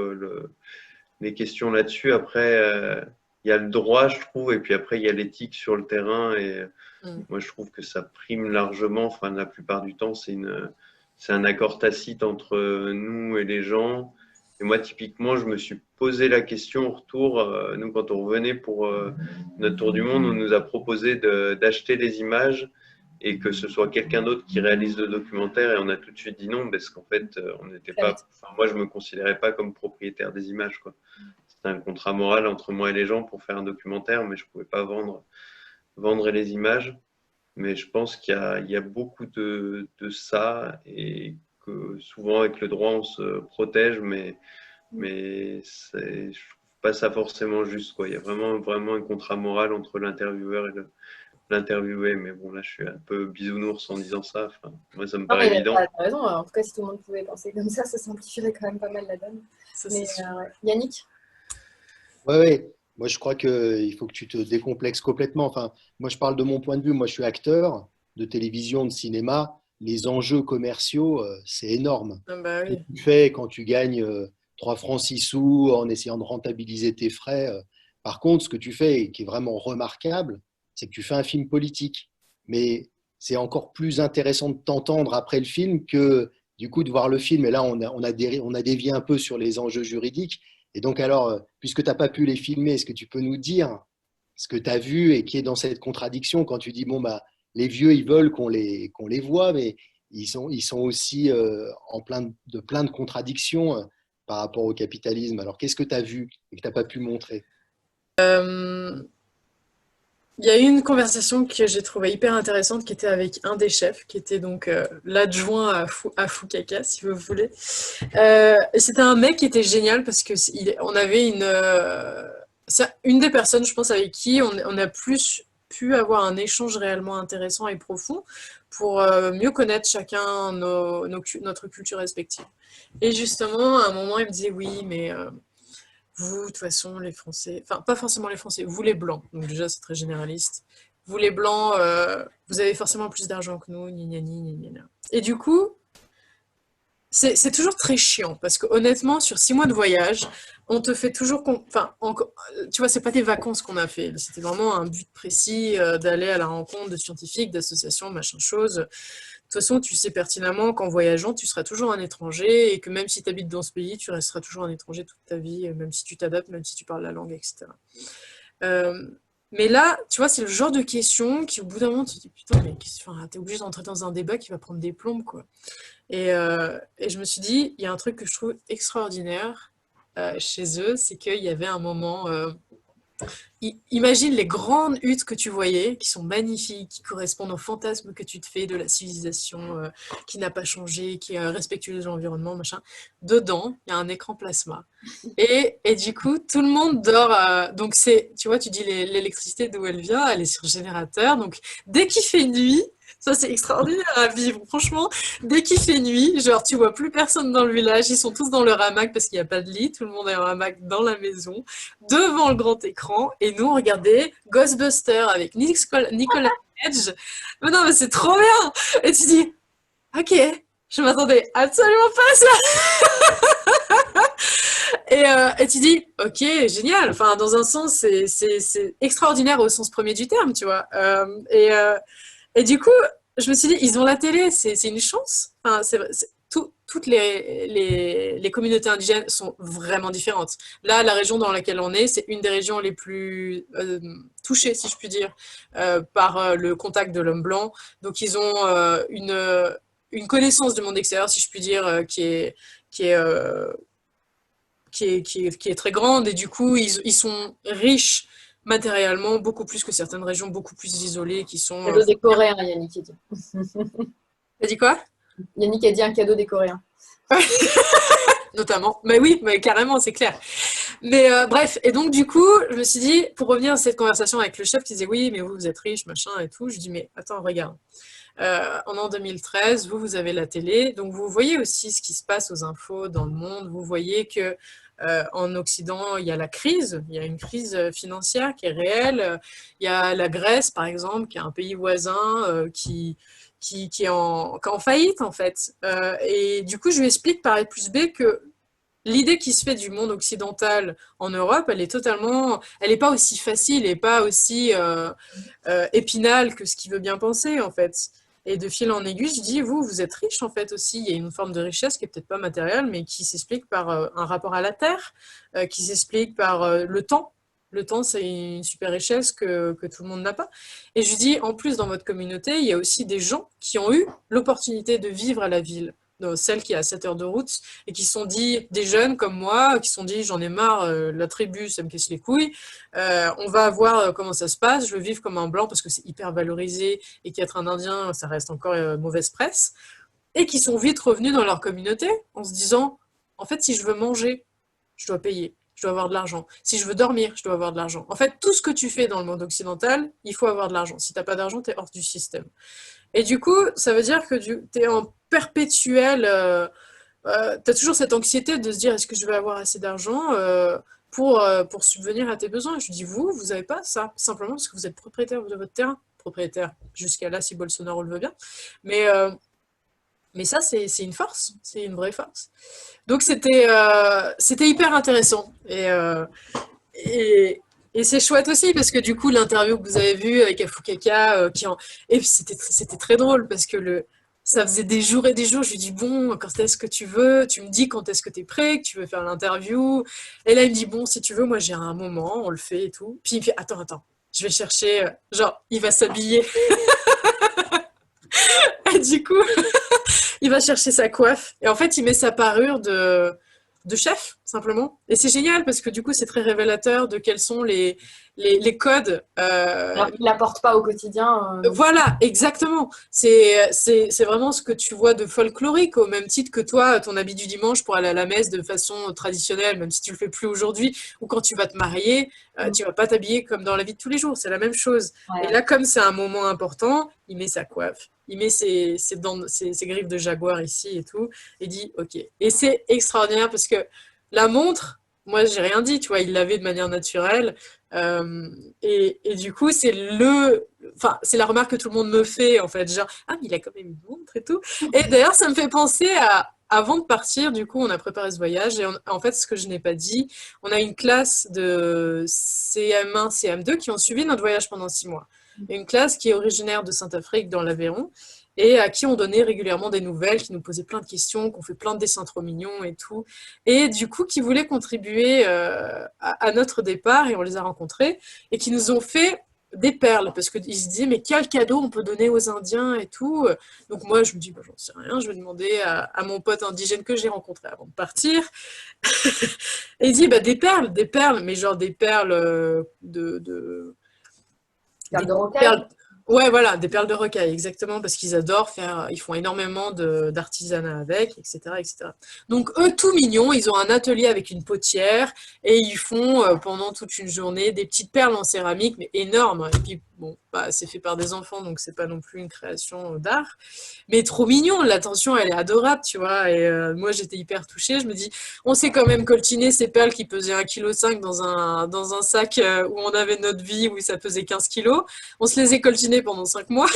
les questions là-dessus. Après, il y a le droit, je trouve, et puis après, il y a l'éthique sur le terrain. Et moi, je trouve que ça prime largement. Enfin, la plupart du temps, c'est un accord tacite entre nous et les gens. Et moi, typiquement, je me suis posé la question au retour. Nous, quand on revenait pour notre tour du monde, on nous a proposé d'acheter les images et que ce soit quelqu'un d'autre qui réalise le documentaire. Et on a tout de suite dit non, parce qu'en fait, on n'était pas. Enfin, moi, je me considérais pas comme propriétaire des images, quoi. C'était un contrat moral entre moi et les gens pour faire un documentaire, mais je pouvais pas vendre les images. Mais je pense qu'il y a beaucoup de ça et que souvent avec le droit on se protège, mais je trouve pas ça forcément juste, quoi. Il y a vraiment un contrat moral entre l'intervieweur et l'interviewé. Mais bon, là je suis un peu bisounours en disant ça. Enfin, moi ça me paraît évident. T'as raison, en tout cas si tout le monde pouvait penser comme ça simplifierait quand même pas mal la donne. Mais Yannick? Ouais. Moi, je crois qu'il faut que tu te décomplexes complètement. Enfin, moi, je parle de mon point de vue. Moi, je suis acteur de télévision, de cinéma. Les enjeux commerciaux, c'est énorme. Ah bah Ce oui. que tu fais quand tu gagnes 3 francs 6 sous en essayant de rentabiliser tes frais. Par contre, ce que tu fais, et qui est vraiment remarquable, c'est que tu fais un film politique. Mais c'est encore plus intéressant de t'entendre après le film que du coup de voir le film. Et là, on a dévié un peu sur les enjeux juridiques. Et donc, alors, puisque tu n'as pas pu les filmer, est-ce que tu peux nous dire ce que tu as vu et qui est dans cette contradiction quand tu dis, bon, bah, les vieux, ils veulent qu'on les voit, mais ils sont aussi plein de contradictions par rapport au capitalisme. Alors, qu'est-ce que tu as vu et que tu n'as pas pu montrer? Il y a eu une conversation que j'ai trouvée hyper intéressante qui était avec un des chefs, qui était donc l'adjoint à Foukaka, si vous voulez. Et c'était un mec qui était génial parce que on avait une des personnes, je pense, avec qui on a plus pu avoir un échange réellement intéressant et profond pour mieux connaître chacun notre culture respective. Et justement, à un moment, il me disait oui, mais vous, de toute façon, les Français, enfin, pas forcément les Français, vous les Blancs, donc déjà c'est très généraliste. Vous les Blancs, vous avez forcément plus d'argent que nous, gna gna gna gna gna. Et du coup, c'est toujours très chiant parce que honnêtement, sur 6 mois de voyage, on te fait toujours. Enfin, tu vois, c'est pas des vacances qu'on a fait. C'était vraiment un but précis d'aller à la rencontre de scientifiques, d'associations, machin chose. De toute façon, tu sais pertinemment qu'en voyageant, tu seras toujours un étranger et que même si tu habites dans ce pays, tu resteras toujours un étranger toute ta vie, même si tu t'adaptes, même si tu parles la langue, etc. Mais là, tu vois, c'est le genre de question qui, au bout d'un moment, tu te dis putain, mais t'es obligé d'entrer dans un débat qui va prendre des plombes, quoi. Et je me suis dit, il y a un truc que je trouve extraordinaire chez eux, c'est qu'il y avait un moment. Imagine les grandes huttes que tu voyais, qui sont magnifiques, qui correspondent au fantasme que tu te fais de la civilisation qui n'a pas changé, qui est respectueuse de l'environnement, machin. Dedans, il y a un écran plasma. Et du coup, tout le monde dort. Donc, tu vois, tu dis l'électricité d'où elle vient, elle est sur générateur. Donc, dès qu'il fait nuit, ça c'est extraordinaire à vivre. Franchement, dès qu'il fait nuit, genre tu vois plus personne dans le village, ils sont tous dans leur hamac parce qu'il n'y a pas de lit, tout le monde est en hamac dans la maison, devant le grand écran, et nous on regardait Ghostbusters avec Nicolas Cage. Mais non, mais c'est trop bien! Et tu dis, ok, je m'attendais absolument pas à ça! Et tu dis, ok, génial. Enfin, dans un sens, c'est extraordinaire au sens premier du terme, tu vois. Et du coup, je me suis dit, ils ont la télé, c'est une chance. Enfin, toutes les communautés indigènes sont vraiment différentes. Là, la région dans laquelle on est, c'est une des régions les plus touchées, si je puis dire, par le contact de l'homme blanc. Donc, ils ont une connaissance du monde extérieur, si je puis dire, qui est très grande. Et du coup, ils sont riches matériellement, beaucoup plus que certaines régions beaucoup plus isolées qui sont... Cadeau des Coréens, Yannick a dit. T'as dit quoi? Yannick a dit un cadeau des Coréens. Notamment. Mais oui, mais carrément, c'est clair. Mais bref, et donc du coup, je me suis dit, pour revenir à cette conversation avec le chef qui disait, oui, mais vous êtes riche, machin et tout, je dis, mais attends, regarde. En an 2013, vous avez la télé, donc vous voyez aussi ce qui se passe aux infos dans le monde, vous voyez que en Occident, il y a la crise, il y a une crise financière qui est réelle, il y a la Grèce, par exemple, qui est un pays voisin qui est en faillite, en fait. Et du coup, je lui explique par A plus B que l'idée qui se fait du monde occidental en Europe, elle est pas aussi facile et pas aussi épinale que ce qu'il veut bien penser, en fait. Et de fil en aiguille, je dis, vous êtes riche en fait aussi. Il y a une forme de richesse qui est peut-être pas matérielle, mais qui s'explique par un rapport à la terre, qui s'explique par le temps. Le temps, c'est une super richesse que tout le monde n'a pas. Et je lui dis, en plus, dans votre communauté, il y a aussi des gens qui ont eu l'opportunité de vivre à la ville, celle qui est à 7 heures de route, et qui se sont dit, des jeunes comme moi, qui se sont dit, j'en ai marre, la tribu, ça me casse les couilles, on va voir comment ça se passe, je veux vivre comme un blanc parce que c'est hyper valorisé, et qu'être un Indien, ça reste encore mauvaise presse, et qui sont vite revenus dans leur communauté en se disant, en fait, si je veux manger, je dois payer. Je dois avoir de l'argent. Si je veux dormir, je dois avoir de l'argent. En fait, tout ce que tu fais dans le monde occidental, il faut avoir de l'argent. Si tu n'as pas d'argent, tu es hors du système. Et du coup, ça veut dire que tu es en perpétuel... tu as toujours cette anxiété de se dire, est-ce que je vais avoir assez d'argent pour subvenir à tes besoins? Je dis, vous n'avez pas ça, simplement parce que vous êtes propriétaire de votre terrain. Propriétaire, jusqu'à là, si Bolsonaro le veut bien. Mais ça, c'est une force, c'est une vraie force. Donc, c'était hyper intéressant. Et c'est chouette aussi, parce que du coup, l'interview que vous avez vue avec Afukaka, et c'était très drôle, parce que ça faisait des jours et des jours. Je lui dis, bon, quand est-ce que tu veux? Tu me dis quand est-ce que tu es prêt, que tu veux faire l'interview. Et là, il me dit, bon, si tu veux, moi, j'ai un moment, on le fait et tout. Puis il me fait, attends, je vais chercher, genre, il va s'habiller. Et du coup... il va chercher sa coiffe et en fait il met sa parure de chef simplement, et c'est génial parce que du coup c'est très révélateur de quels sont les codes Alors qu'il l'apporte pas au quotidien. Voilà, exactement, c'est vraiment ce que tu vois de folklorique, au même titre que toi ton habit du dimanche pour aller à la messe de façon traditionnelle, même si tu le fais plus aujourd'hui, ou quand tu vas te marier, tu vas pas t'habiller comme dans la vie de tous les jours, c'est la même chose. Ouais. Et là, comme c'est un moment important, il met sa coiffe, il met ses griffes de jaguar ici et tout, et dit ok. Et c'est extraordinaire parce que la montre, moi j'ai rien dit, tu vois, il l'avait de manière naturelle. Et du coup, c'est la remarque que tout le monde me fait, en fait, genre, ah, mais il a quand même une montre et tout. Et d'ailleurs, ça me fait penser avant de partir, du coup, on a préparé ce voyage, et en fait, ce que je n'ai pas dit, on a une classe de CM1, CM2 qui ont suivi notre voyage pendant 6 mois. Et une classe qui est originaire de Saint-Afrique, dans l'Aveyron, et à qui on donnait régulièrement des nouvelles, qui nous posaient plein de questions, qu'on fait plein de dessins trop mignons et tout. Et du coup, qui voulaient contribuer à notre départ, et on les a rencontrés, et qui nous ont fait des perles, parce qu'ils se disaient, mais quel cadeau on peut donner aux Indiens et tout. Donc moi, je me dis, bah, j'en sais rien, je vais demander à mon pote indigène que j'ai rencontré avant de partir. Et il dit, bah, des perles, mais genre des perles Perles des de rocaille. perles. Ouais, voilà, des perles de rocaille, exactement, parce qu'ils adorent ils font énormément d'artisanat avec, etc., etc. Donc, eux, tout mignons, ils ont un atelier avec une potière et ils font pendant toute une journée des petites perles en céramique, mais énormes. Et puis, bon, bah, c'est fait par des enfants, donc c'est pas non plus une création d'art, mais trop mignon, l'attention, elle est adorable, tu vois. Et moi, j'étais hyper touchée. Je me dis, on s'est quand même coltiné ces perles qui pesaient 1,5 kg dans un sac où on avait notre vie, où ça pesait 15 kilos. On se les est coltinés pendant 5 mois,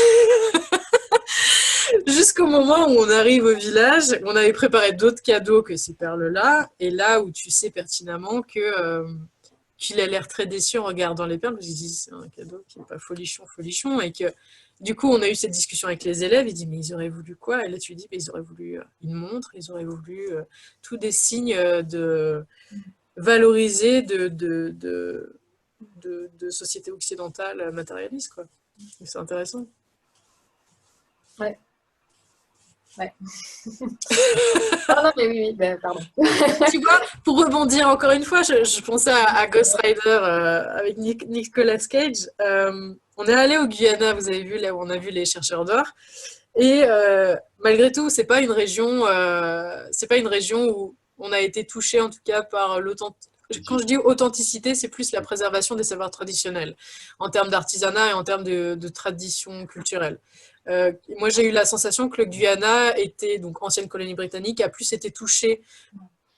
jusqu'au moment où on arrive au village. On avait préparé d'autres cadeaux que ces perles-là, et là où tu sais pertinemment qu'il a l'air très déçu en regardant les perles, je me dis, c'est un cadeau qui n'est pas folichon, et que du coup, on a eu cette discussion avec les élèves. Ils disent, mais ils auraient voulu quoi? Et là, tu dis, mais ils auraient voulu une montre, ils auraient voulu tous des signes de valoriser de société occidentale matérialiste, quoi. C'est intéressant. Ouais. Non, mais oui, ben, pardon. Tu vois, pour rebondir encore une fois, je pensais à Ghost Rider avec Nicolas Cage. On est allé au Guyana, vous avez vu, là où on a vu les chercheurs d'or. Et malgré tout, c'est pas une région où on a été touché, en tout cas, par l'authenticité. Quand je dis authenticité, c'est plus la préservation des savoirs traditionnels, en termes d'artisanat et en termes de tradition culturelle. Moi, j'ai eu la sensation que le Guyana était, donc ancienne colonie britannique, a plus été touché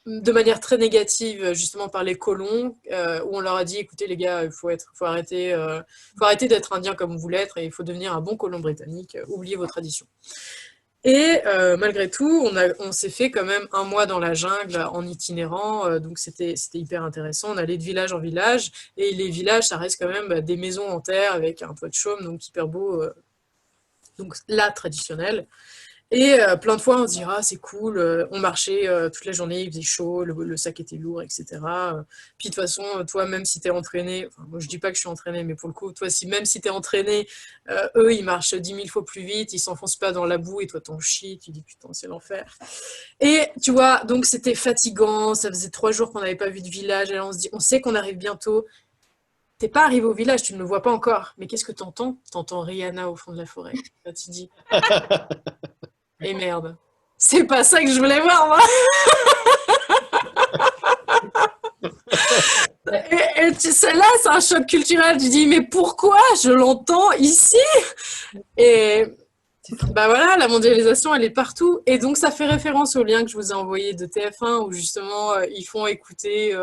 de manière très négative, justement par les colons, où on leur a dit, écoutez les gars, il faut arrêter d'être indien comme vous l'êtes, et il faut devenir un bon colon britannique, oubliez vos traditions. Et malgré tout, on s'est fait quand même 1 mois dans la jungle en itinérant, donc c'était hyper intéressant. On allait de village en village, et les villages, ça reste quand même des maisons en terre avec un toit de chaume, donc hyper beau. Donc la traditionnelle. Et plein de fois, on se dit, ah, c'est cool, on marchait toute la journée, il faisait chaud, le sac était lourd, etc. Puis de toute façon, toi, même si t'es entraîné, enfin, moi je dis pas que je suis entraîné, mais pour le coup, toi, même si t'es entraîné, eux, ils marchent 10 000 fois plus vite, ils s'enfoncent pas dans la boue, et toi, t'en chies, tu dis, putain, c'est l'enfer. Et tu vois, donc c'était fatigant, ça faisait 3 jours qu'on n'avait pas vu de village, et là, on se dit, on sait qu'on arrive bientôt. T'es pas arrivé au village, tu ne le vois pas encore, mais qu'est-ce que t'entends? T'entends Rihanna au fond de la forêt. Là, tu dis, et merde, c'est pas ça que je voulais voir, moi. Et tu sais, là, c'est un choc culturel. Tu dis, mais pourquoi je l'entends ici? Et bah voilà, la mondialisation, elle est partout. Et donc, ça fait référence au lien que je vous ai envoyé de TF1, où justement, ils font écouter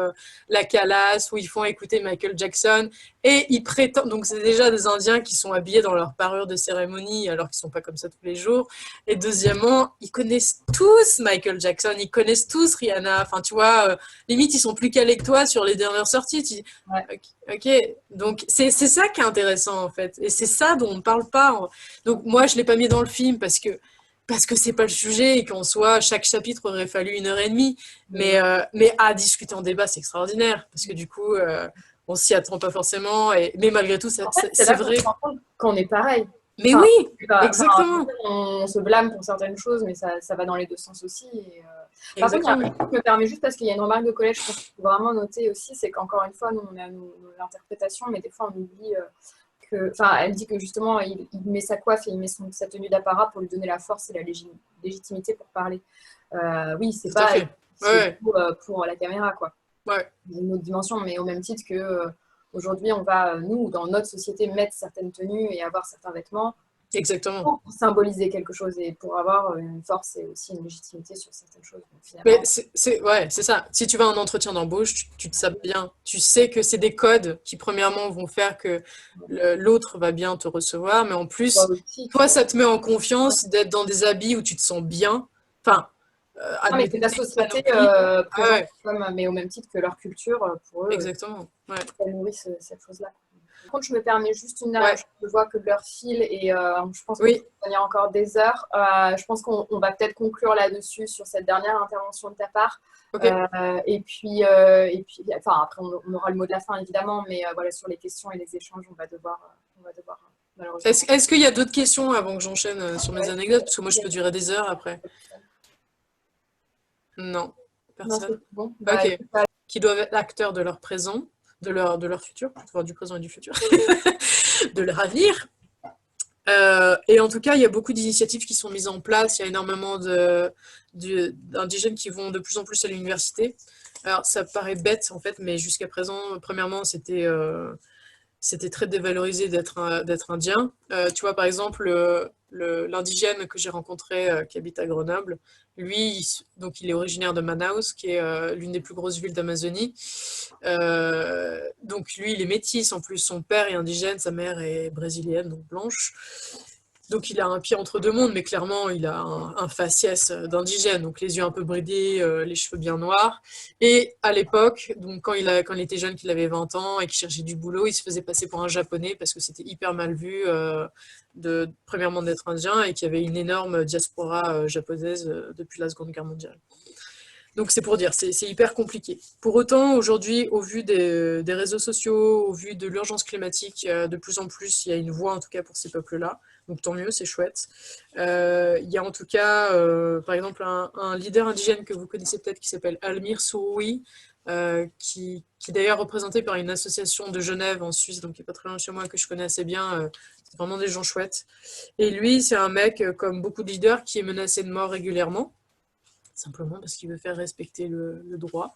la Calas, où ils font écouter Michael Jackson. Et ils prétendent, donc c'est déjà des Indiens qui sont habillés dans leur parure de cérémonie, alors qu'ils sont pas comme ça tous les jours. Et deuxièmement, ils connaissent tous Michael Jackson, ils connaissent tous Rihanna. Enfin, tu vois, limite, ils sont plus calés que toi sur les dernières sorties. Tu dis, Ouais. ok, donc c'est ça qui est intéressant, en fait. Et c'est ça dont on ne parle pas. Donc moi, je l'ai pas mis dans le film parce que c'est pas le sujet et qu'en soi, chaque chapitre aurait fallu 1 heure et demie. Mais à discuter en débat, c'est extraordinaire parce que du coup, on s'y attend pas forcément. Mais malgré tout, En fait, c'est c'est là qu'on vrai. se rend compte qu'on est pareil. Mais Enfin, oui, enfin, exactement. on se blâme pour certaines choses, mais ça va dans les deux sens aussi. Par contre, il y a un Exactement. truc qui me permet juste parce qu'il y a une remarque de collège qu'il faut vraiment noter aussi, c'est qu'encore une fois, nous, on a l'interprétation, mais des fois, on oublie que. Enfin, elle dit que justement, il met sa coiffe et il met sa tenue d'apparat pour lui donner la force et la légitimité pour parler. Oui, c'est Tout à pas fait. Ouais, pour la caméra, quoi. ouais, Une autre dimension, mais au même titre que aujourd'hui, on va, nous, dans notre société, mettre certaines tenues et avoir certains vêtements exactement. pour symboliser quelque chose et pour avoir une force et aussi une légitimité sur certaines choses. Donc, Mais finalement, ouais, c'est ça. Si tu vas à un entretien d'embauche, tu te sais bien. Tu sais que c'est des codes qui, premièrement, vont faire que l'autre va bien te recevoir, mais en toi plus, aussi, toi, ça te met en confiance d'être dans des habits où tu te sens bien. Enfin, non, mais que admettons la qu'il y ait une société panoplie. Ah présente ouais, comme, mais au même titre que leur culture, pour eux, exactement. Ouais. ça nourrit cette chose-là. Par contre, je me permets juste une dernière Ouais. chose. Je vois que l'heure file et je pense qu'on Oui, peut tenir encore des heures. Je pense qu'on va peut-être conclure là-dessus sur cette dernière intervention de ta part. ok. Et puis, enfin, après, on aura le mot de la fin évidemment, mais voilà, sur les questions et les échanges, on va devoir malheureusement. Est-ce qu'il y a d'autres questions avant que j'enchaîne sur mes Ouais. anecdotes? Parce que moi, je peux durer des heures après. Non, Non, c'est personne. bon. Bah, Ok. écoute, bah, Qui doivent être acteurs de leur présent, de leur futur, plutôt du présent et du futur, de leur avenir. Et en tout cas, il y a beaucoup d'initiatives qui sont mises en place. Il y a énormément d'indigènes qui vont de plus en plus à l'université. Alors, ça paraît bête, en fait, mais jusqu'à présent, premièrement, c'était très dévalorisé d'être indien. Tu vois, par exemple, l'indigène que j'ai rencontré qui habite à Grenoble, lui, donc il est originaire de Manaus, qui est l'une des plus grosses villes d'Amazonie. Donc lui, il est métis, en plus son père est indigène, sa mère est brésilienne, donc blanche. Donc il a un pied entre deux mondes, mais clairement il a un faciès d'indigène, donc les yeux un peu bridés, les cheveux bien noirs. Et à l'époque, donc quand il était jeune, qu'il avait 20 ans et qu'il cherchait du boulot, il se faisait passer pour un japonais parce que c'était hyper mal vu, premièrement d'être indien et qu'il y avait une énorme diaspora japonaise depuis la Seconde Guerre mondiale. Donc c'est pour dire, c'est hyper compliqué. Pour autant, aujourd'hui, au vu des réseaux sociaux, au vu de l'urgence climatique, de plus en plus, il y a une voix en tout cas pour ces peuples-là. Donc tant mieux, c'est chouette. Il y a en tout cas, par exemple, un leader indigène que vous connaissez peut-être qui s'appelle Almir Souroui, qui est d'ailleurs représenté par une association de Genève en Suisse, donc qui est pas très loin de chez moi, que je connais assez bien. C'est vraiment des gens chouettes. Et lui, c'est un mec, comme beaucoup de leaders, qui est menacé de mort régulièrement, simplement parce qu'il veut faire respecter le droit.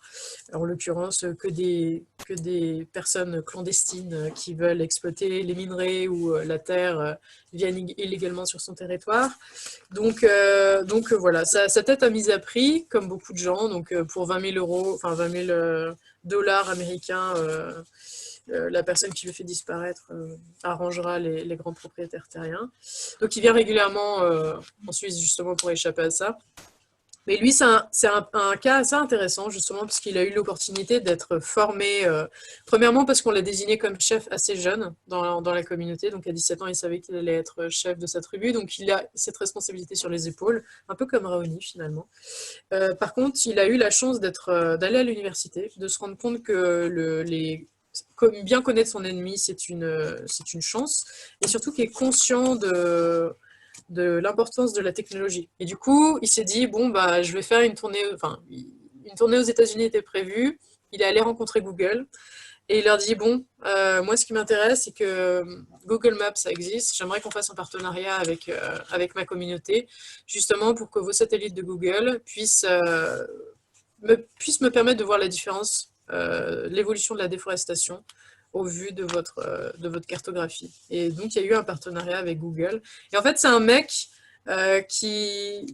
En l'occurrence, que des personnes clandestines qui veulent exploiter les minerais ou la terre viennent illégalement sur son territoire. Donc voilà, sa tête a mis à prix, comme beaucoup de gens, donc pour 20 000 euros, enfin 20 000 dollars américains, la personne qui le fait disparaître arrangera les grands propriétaires terriens. Donc il vient régulièrement en Suisse justement pour échapper à ça. Mais lui, c'est un cas assez intéressant, justement, parce qu'il a eu l'opportunité d'être formé, premièrement parce qu'on l'a désigné comme chef assez jeune dans la communauté. Donc, à 17 ans, il savait qu'il allait être chef de sa tribu. Donc, il a cette responsabilité sur les épaules, un peu comme Raoni, finalement. Par contre, il a eu la chance d'aller à l'université, de se rendre compte que bien connaître son ennemi, c'est une chance. Et surtout qu'il est conscient de l'importance de la technologie. Et du coup, il s'est dit, bon, bah, je vais faire une tournée aux États-Unis était prévue. Il est allé rencontrer Google et il leur dit, bon, moi, ce qui m'intéresse, c'est que Google Maps, ça existe. J'aimerais qu'on fasse un partenariat avec ma communauté, justement pour que vos satellites de Google puissent me permettre de voir la différence, l'évolution de la déforestation au vu de votre cartographie. Et donc, il y a eu un partenariat avec Google. Et en fait, c'est un mec qui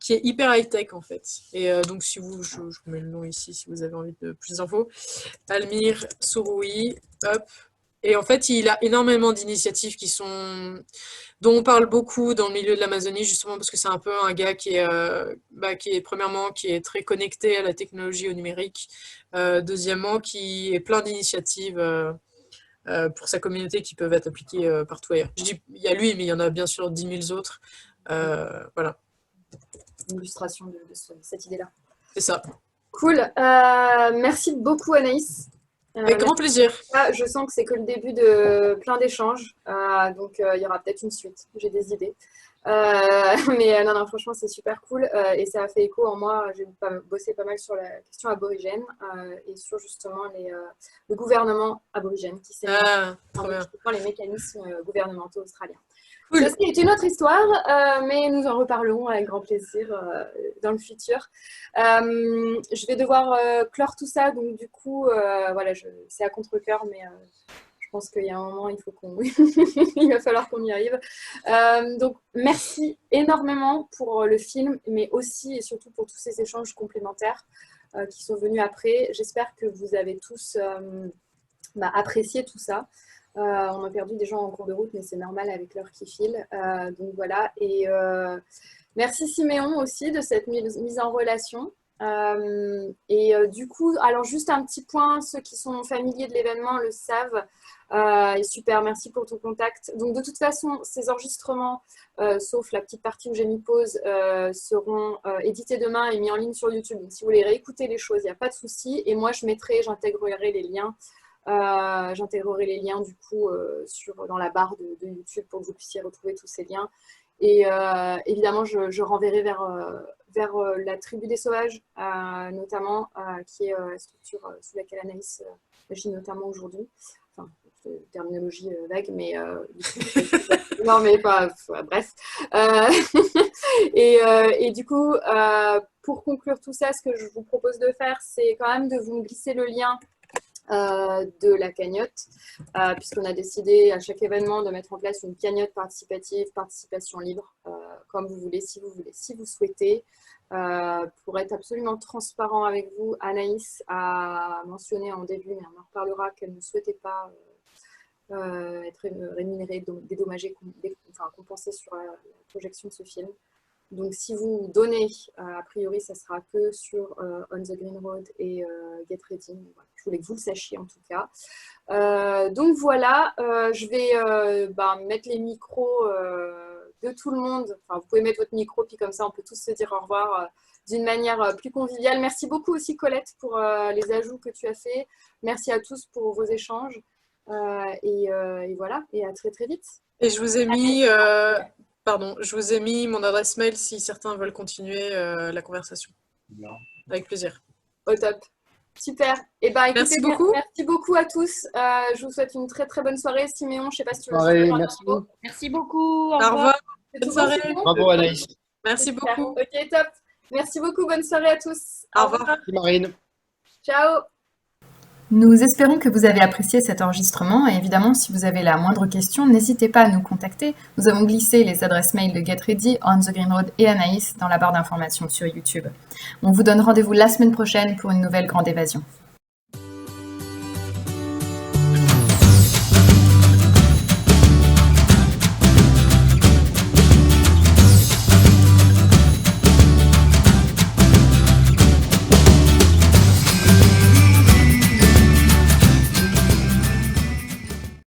est hyper high-tech, en fait. Et donc, si je vous mets le nom ici, si vous avez envie de plus d'infos. Almir Souroui, hop. Et en fait, il a énormément d'initiatives dont on parle beaucoup dans le milieu de l'Amazonie, justement parce que c'est un peu un gars qui est très connecté à la technologie, au numérique. Deuxièmement, qui est plein d'initiatives pour sa communauté qui peuvent être appliquées partout ailleurs. Je dis, il y a lui, mais il y en a bien sûr 10 000 autres. Voilà. Une illustration de cette idée-là. C'est ça. Cool. Merci beaucoup, Anaïs. Avec grand plaisir. Je sens que c'est que le début de plein d'échanges. Donc, il y aura peut-être une suite. J'ai des idées. Mais non, franchement, c'est super cool. Et ça a fait écho en moi. J'ai bossé pas mal sur la question aborigène et sur justement le gouvernement aborigène qui s'est dans les mécanismes gouvernementaux australiens. Cool. Ça, c'est une autre histoire, mais nous en reparlerons avec grand plaisir dans le futur. Je vais devoir clore tout ça, donc du coup, voilà, c'est à contre-cœur, mais je pense qu'il y a un moment, il va falloir qu'on y arrive. Donc, merci énormément pour le film, mais aussi et surtout pour tous ces échanges complémentaires qui sont venus après. J'espère que vous avez tous apprécié tout ça. On a perdu des gens en cours de route, mais c'est normal avec l'heure qui file. Donc voilà. Et merci Siméon aussi de cette mise en relation. Du coup, alors juste un petit point, ceux qui sont familiers de l'événement le savent. Et super, merci pour ton contact. Donc de toute façon, ces enregistrements, sauf la petite partie où j'ai mis pause, seront édités demain et mis en ligne sur YouTube. Donc si vous voulez réécouter les choses, il n'y a pas de souci. Et moi, j'intégrerai les liens. Du coup dans la barre de YouTube pour que vous puissiez retrouver tous ces liens. Et évidemment, je renverrai vers la tribu des sauvages, notamment, qui est la structure sous laquelle Anaïs agit notamment aujourd'hui. Enfin, terminologie vague, mais non, mais pas. Bref. Et du coup, pour conclure tout ça, ce que je vous propose de faire, c'est quand même de vous glisser le lien de la cagnotte, puisqu'on a décidé à chaque événement de mettre en place une cagnotte participative, participation libre, comme vous voulez, si vous souhaitez. Pour être absolument transparent avec vous, Anaïs a mentionné en début, mais on en reparlera, qu'elle ne souhaitait pas être rémunérée, dédommagée, compensée sur la projection de ce film. Donc, si vous donnez, a priori, ça sera que sur On the Green Road et Get Ready. Voilà, je voulais que vous le sachiez en tout cas. Donc, voilà, je vais mettre les micros de tout le monde. Enfin, vous pouvez mettre votre micro, puis comme ça, on peut tous se dire au revoir d'une manière plus conviviale. Merci beaucoup aussi, Colette, pour les ajouts que tu as faits. Merci à tous pour vos échanges. Et voilà, et à très, très vite. Et je vous ai mis... je vous ai mis mon adresse mail si certains veulent continuer la conversation. Non. Avec plaisir. Au top. Super. Et écoutez, merci beaucoup à tous. Je vous souhaite une très très bonne soirée. Siméon, je ne sais pas si tu veux le merci. Merci beaucoup. Au revoir. Bonne soirée. Bravo Anaïs. Merci beaucoup. Ok, top. Merci beaucoup. Bonne soirée à tous. Au revoir. Merci Marine. Ciao. Nous espérons que vous avez apprécié cet enregistrement et évidemment, si vous avez la moindre question, n'hésitez pas à nous contacter. Nous avons glissé les adresses mail de Get Ready, On the Green Road et Anaïs dans la barre d'informations sur YouTube. On vous donne rendez-vous la semaine prochaine pour une nouvelle grande évasion.